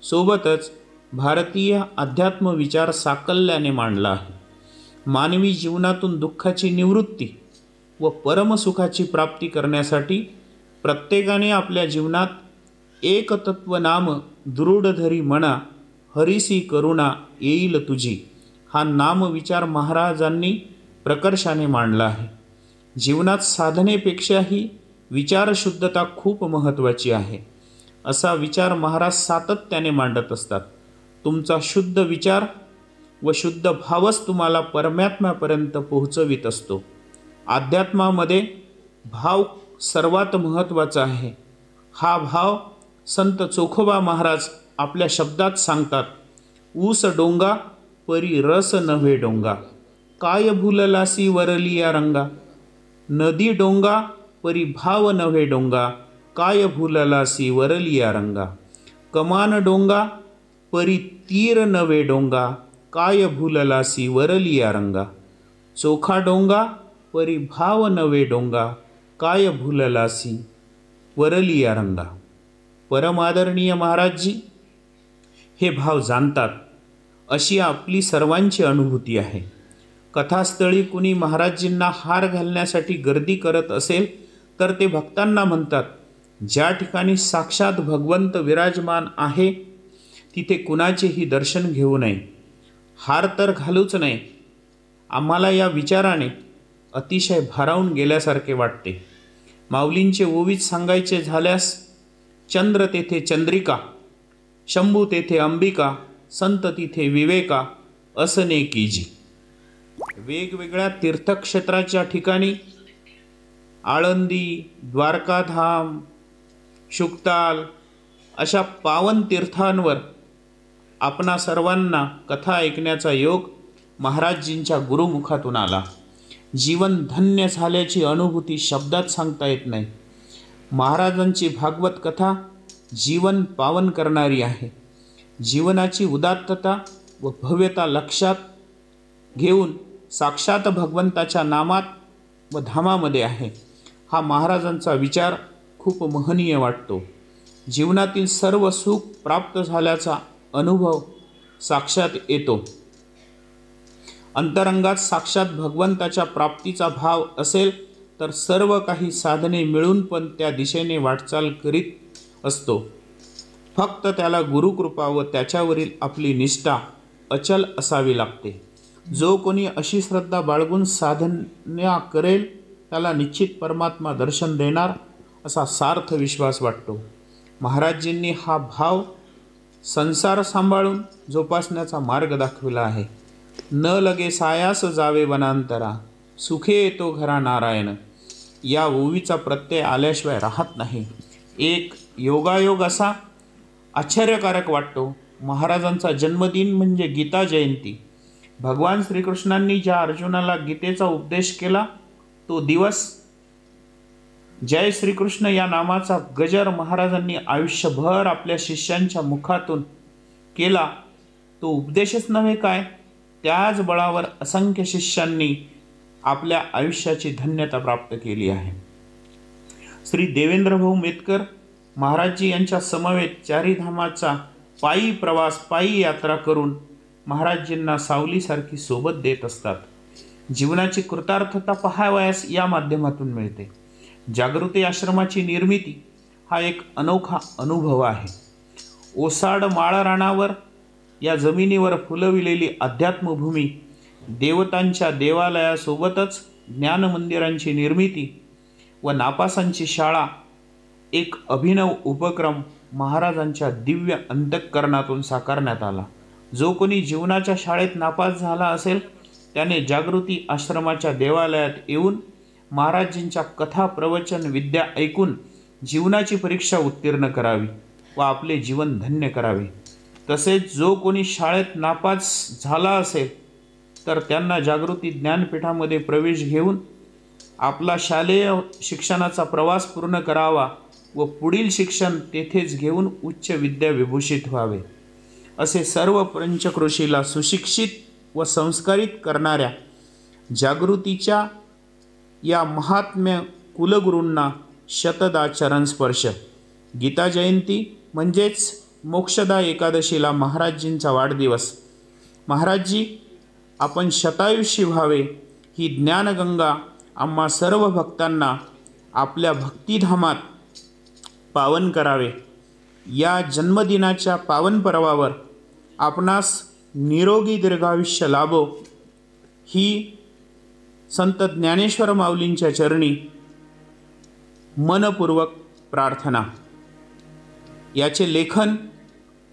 सोबतच भारतीय अध्यात्म विचार साकल्याने मांडला आहे. मानवी जीवनातून दुःखाची निवृत्ती व परमसुखाची प्राप्ती करण्यासाठी प्रत्येकाने आपल्या जीवनात एक तत्व नाम दृढ धरी म्हणा, हरिसी करुणा येईल तुझी हा नामविचार महाराजांनी प्रकर्षाने मांडला आहे. जीवनात साधनेपेक्षाही विचारशुद्धता खूप महत्त्वाची आहे, असा विचार महाराज सातत्याने मांडत असतात. तुमचा शुद्ध विचार व शुद्ध भावच तुम्हाला परमात्म्यापर्यंत पोहोचवित असतो. अध्यात्मामध्ये भाव सर्वात महत्त्वाचा आहे. हा भाव संत चोखोबा महाराज आपल्या शब्दात सांगतात. ऊस डोंगा परी रस नव्हे डोंगा, काय भुललासी वरली या रंगा. नदी डोंगा परी भाव नव्हे डोंगा, काय भुललासी वरली या रंगा. कमान डोंगा परी तीर नव्हे डोंगा, काय भुललासी वरली या रंगा. चोखा डोंगा परी भाव नव्हे डोंगा, काय भुललासी वरली या रंगा. परमादरणीय महाराजजी हे भाव जाणतात अशी आपली सर्वांची अनुभूती आहे. कथास्थळी कुणी महाराजजींना हार घालण्यासाठी गर्दी करत असेल तर ते भक्तांना म्हणतात, ज्या ठिकाणी साक्षात भगवंत विराजमान आहे तिथे कुणाचेही दर्शन घेऊ नये, हार तर घालूच नये. आम्हाला या विचाराने अतिशय भारावून गेल्यासारखे वाटते. माऊलींचे ओवीत सांगायचे झाल्यास, चंद्र तेथे चंद्रिका, शंभू तेथे अंबिका, संत तिथे विवेका, असने कीजी. वेगवेगळ्या तीर्थक्षेत्राच्या ठिकाणी आळंदी, द्वारकाधाम, शुकताल अशा पावन तीर्थांवर आपणा सर्वांना कथा ऐकण्याचा योग महाराजजींच्या गुरुमुखातून आला. जीवन धन्य झाल्याची अनुभूती शब्दात सांगता येत नाही. महाराजांची भागवत कथा जीवन पावन करणारी आहे. जीवनाची उदात्तता व भव्यता लक्षात घेऊन साक्षात भगवंताच्या नामात व धामामध्ये आहे. हा महाराजांचा विचार खूप महनीय वाटतो. जीवनातील सर्व सुख प्राप्त झाल्याचा अनुभव साक्षात येतो. अंतरंगात साक्षात भगवंताच्या प्राप्तीचा भाव असेल तर सर्व काही साधने मिळून पण त्या दिशेने वाटचाल करीत असतो. फक्त त्याला गुरुकृपा व त्याच्यावरील आपली निष्ठा अचल असावी लागते. जो कोणी अशी श्रद्धा बाळगून साधना करेल त्याला निश्चित परमात्मा दर्शन देणार असा सार्थ विश्वास वाटतो. महाराजजींनी हा भाव संसार सांभाळून जोपासण्याचा मार्ग दाखविला आहे. न लगे सायास जावे वनांतरा, सुखे येतो घरा नारायण. या ओवीचा प्रत्यय आल्याशिवाय राहत नाही. एक योगायोग असा आश्चर्यकारक वाटतो. महाराजांचा जन्मदिन म्हणजे गीता जयंती. भगवान श्रीकृष्णांनी ज्या अर्जुनाला गीतेचा उपदेश केला तो दिवस, जय श्रीकृष्ण या नामाचा गजर महाराजांनी आयुष्यभर आपल्या शिष्यांच्या मुखातून केला. तो उपदेशच नव्हे काय, त्याच बळावर असंख्य शिष्यांनी आपल्या आयुष्याची धन्यता प्राप्त केली आहे. श्री देवेंद्रभाऊ मेतकर महाराजजी यांच्या समवेत चारी धामाचा पायी प्रवास, पायी यात्रा करून महाराजजींना सावलीसारखी सोबत देत असतात. जीवनाची कृतार्थता पाहावयास या माध्यमातून मिळते. जागृती आश्रमाची निर्मिती हा एक अनोखा अनुभव आहे. ओसाड माळ रानावर या जमिनीवर फुलविलेली अध्यात्मभूमी, देवतांच्या देवालयासोबतच ज्ञानमंदिरांची निर्मिती व नापासांची शाळा, एक अभिनव उपक्रम महाराजांच्या दिव्य अंतःकरणातून साकारण्यात आला. जो कोणी जीवनाच्या शाळेत नापास झाला असेल त्याने जागृती आश्रमाच्या देवालयात येऊन महाराजींच्या कथा प्रवचन विद्या ऐकून जीवनाची परीक्षा उत्तीर्ण करावी व आपले जीवन धन्य करावे. तसेच जो कोणी शाळेत नापास झाला असेल तर त्यांना जागृती ज्ञानपीठामध्ये प्रवेश घेऊन आपला शालेय शिक्षणाचा प्रवास पूर्ण करावा व पुढील शिक्षण तेथेच घेऊन उच्च विद्या विभूषित व्हावे. असे सर्व पंचक्रोशीला सुशिक्षित व संस्कारित करणाऱ्या जागृतीच्या या महात्म्य कुलगुरूंना शतदा चरणस्पर्श. गीता जयंती म्हणजेच मोक्षदा एकादशीला महाराजजींचा वाढदिवस. महाराजजी आपण शतायुषी व्हावे ही ज्ञानगंगा आम्हा सर्व भक्तांना आपल्या भक्तिधामात पावन करावे. या जन्मदिनाच्या पावन पर्वावर आपणास निरोगी दीर्घायुष्य लाभो ही संत ज्ञानेश्वर माऊलींच्या चरणी मनपूर्वक प्रार्थना. याचे लेखन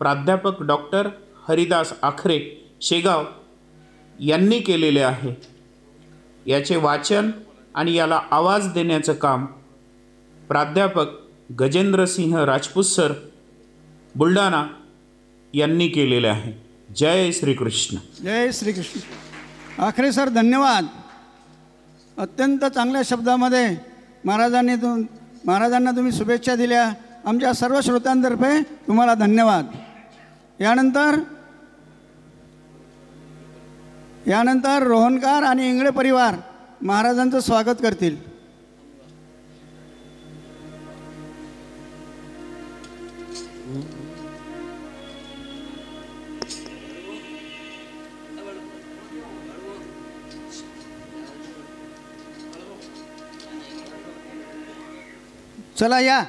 प्राध्यापक डॉक्टर हरिदास आखरे शेगाव यांनी केलेले आहे. याचे वाचन आणि याला आवाज देण्याचं काम प्राध्यापक गजेंद्रसिंह राजपूत सर बुलढाणा यांनी केलेले आहे. जय श्रीकृष्ण. जय श्रीकृष्ण. आखरे सर धन्यवाद. अत्यंत चांगल्या शब्दामध्ये महाराजांना तुम्ही शुभेच्छा दिल्या. आमच्या सर्व श्रोत्यांतर्फे तुम्हाला धन्यवाद. यानंतर रोहनकार आणि इंगळे परिवार महाराजांचं स्वागत करतील. चला या.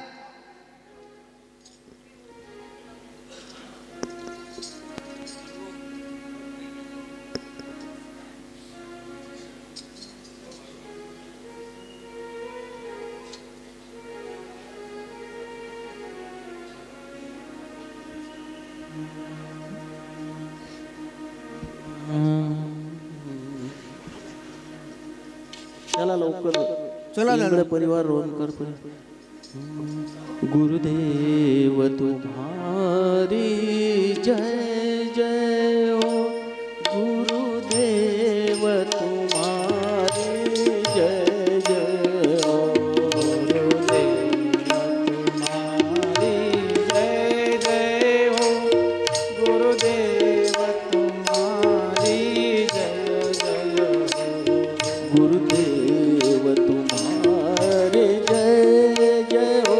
चला लवकर. चला इंगळे परिवार रोहनकर परिवार. गुरुदेव तुम्हारी जय जय हो. गुरुदेव तुम्हारी जय जय हो. गुरुदेव तुम्हारी जय जय हो. गुरुदेव तुम्हारी जय जय हो. गुरुदेव तुम्हारे जय जय हो.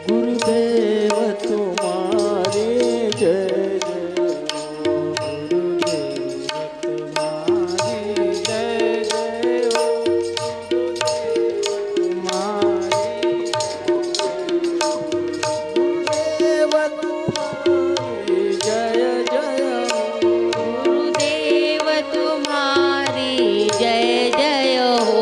गुरुदेव तुम्हारे जय जय हो. गुरुदेव तुम्हारे जय जय हो. गुरुदेव तुम्हारे जय जय हो. गुरुदेव तुम्हारी जय जय हो.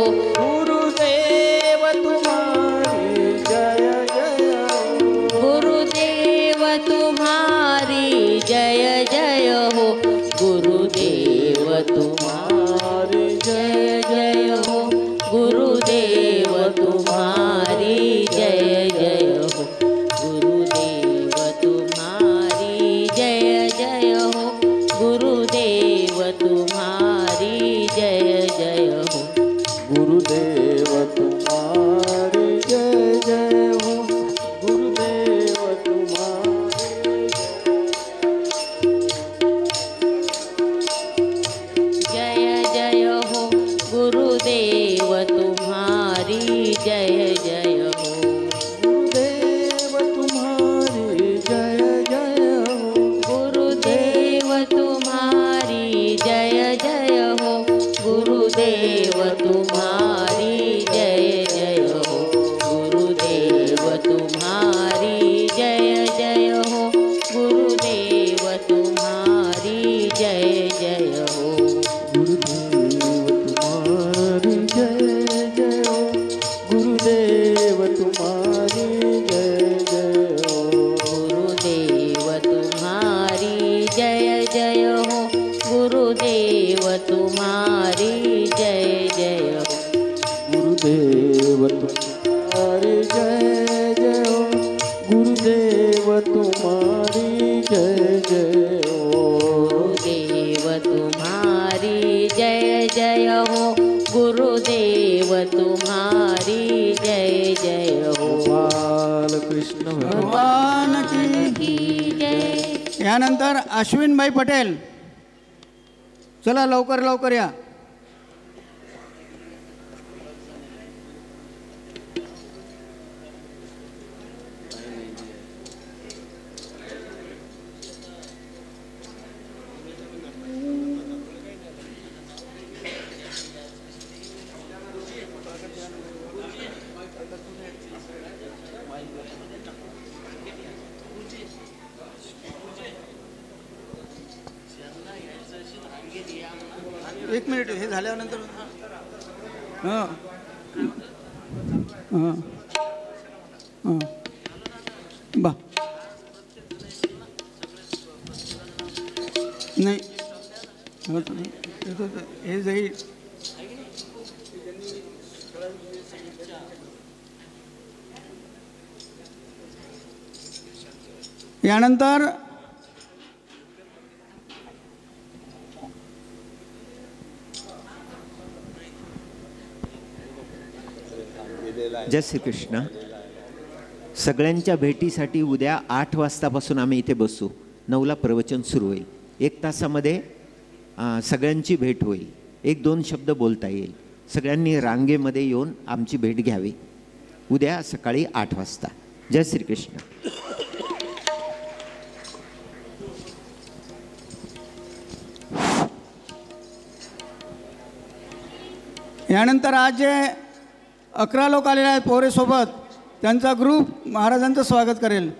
गुरुदेव तुम्हारी जय जय हो, गुरुदेव तुम्हारी जय जय हो, गुरुदेव तुम्हारी जय जय हो, गुरुदेव तुम्हारी जय जय हो, गुरुदेव तुम्हारी जय जय हो, गुरुदेव तुम्हारी जय जय हो, गुरुदेव तुम्हारी जय जय हो, गुरुदेव तुम्हारी जय जय हो, गुरुदेव तुम्हारी जय जय हो, गुरुदेव तुम्हारी जय जय हो, गुरुदेव तुम्हारी जय जय हो, गुरुदेव तुम्हारी जय जय हो, गुरुदेव तुम्हारी जय जय हो, गुरुदेव तुम्हारी जय जय हो, गुरुदेव तुम्हारी जय जय हो, गुरुदेव तुम्हारी जय जय हो, बालकृष्ण भगवान की जय. यानंतर अश्विनभाई पटेल, चला लवकर लवकर या. एक मिनिट हे झाल्यानंतर हां हां हां बा नाही हे जाईल. यानंतर जय श्रीकृष्ण. सगळ्यांच्या भेटीसाठी उद्या 8 वाजतापासून आम्ही इथे बसू. 9ला प्रवचन सुरू होईल. 1 तासामध्ये सगळ्यांची भेट होईल. 1-2 शब्द बोलता येईल. सगळ्यांनी रांगेमध्ये येऊन आमची भेट घ्यावी उद्या सकाळी 8 वाजता. जय श्रीकृष्ण. यानंतर आज जे 11 लोक आलेले आहेत पोरेसोबत, त्यांचा ग्रुप महाराजांचं स्वागत करेल.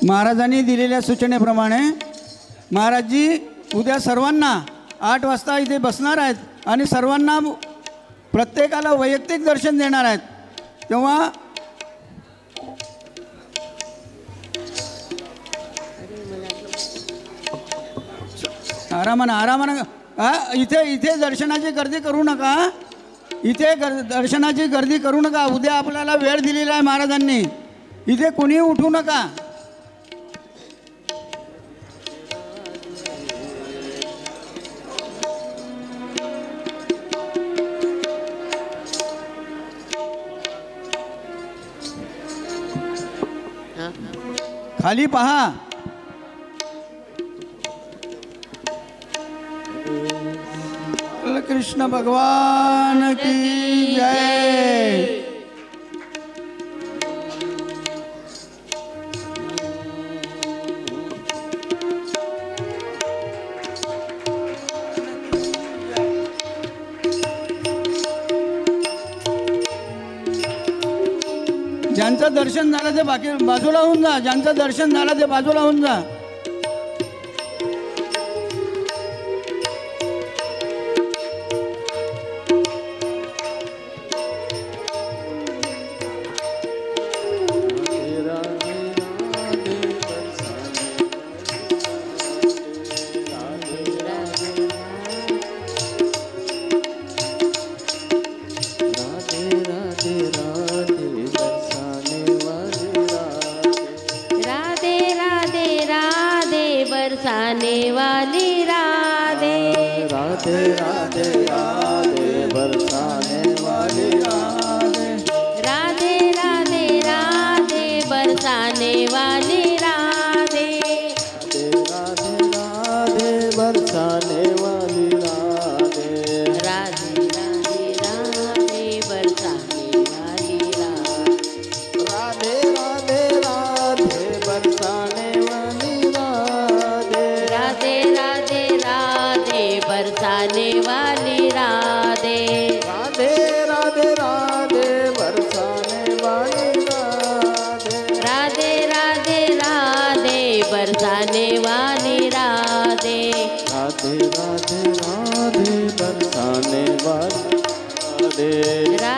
महाराजांनी दिलेल्या सूचनेप्रमाणे महाराजजी उद्या सर्वांना 8 वाजता इथे बसणार आहेत आणि सर्वांना प्रत्येकाला वैयक्तिक दर्शन देणार आहेत. तेव्हा आरामानं इथे दर्शनाची गर्दी करू नका. दर्शनाची गर्दी करू नका. उद्या आपल्याला वेळ दिलेला आहे महाराजांनी. इथे कोणी उठू नका. खाली पहा. कृष्ण भगवान की जय. ज्यांचं दर्शन झालं ते बाजूला होऊन जा. ज्यांचं दर्शन झालं ते बाजूला होऊन जा. राधे बरसाने वाली राधे राधे राधे राधे बरसाने वाली राधे राधे राधे बरसाने वाली राधे राधे राधे राधे बरसाने वाली राधे राधे राधे राधे बरसाने वाली राधे राधे राधे राधे बरसाने वाली राधे राधे राधे राधे बरसाने वाली राधे राधे राधे राधे बरसाने वाली राधे राधे राधे राधे बरसाने वाली राधे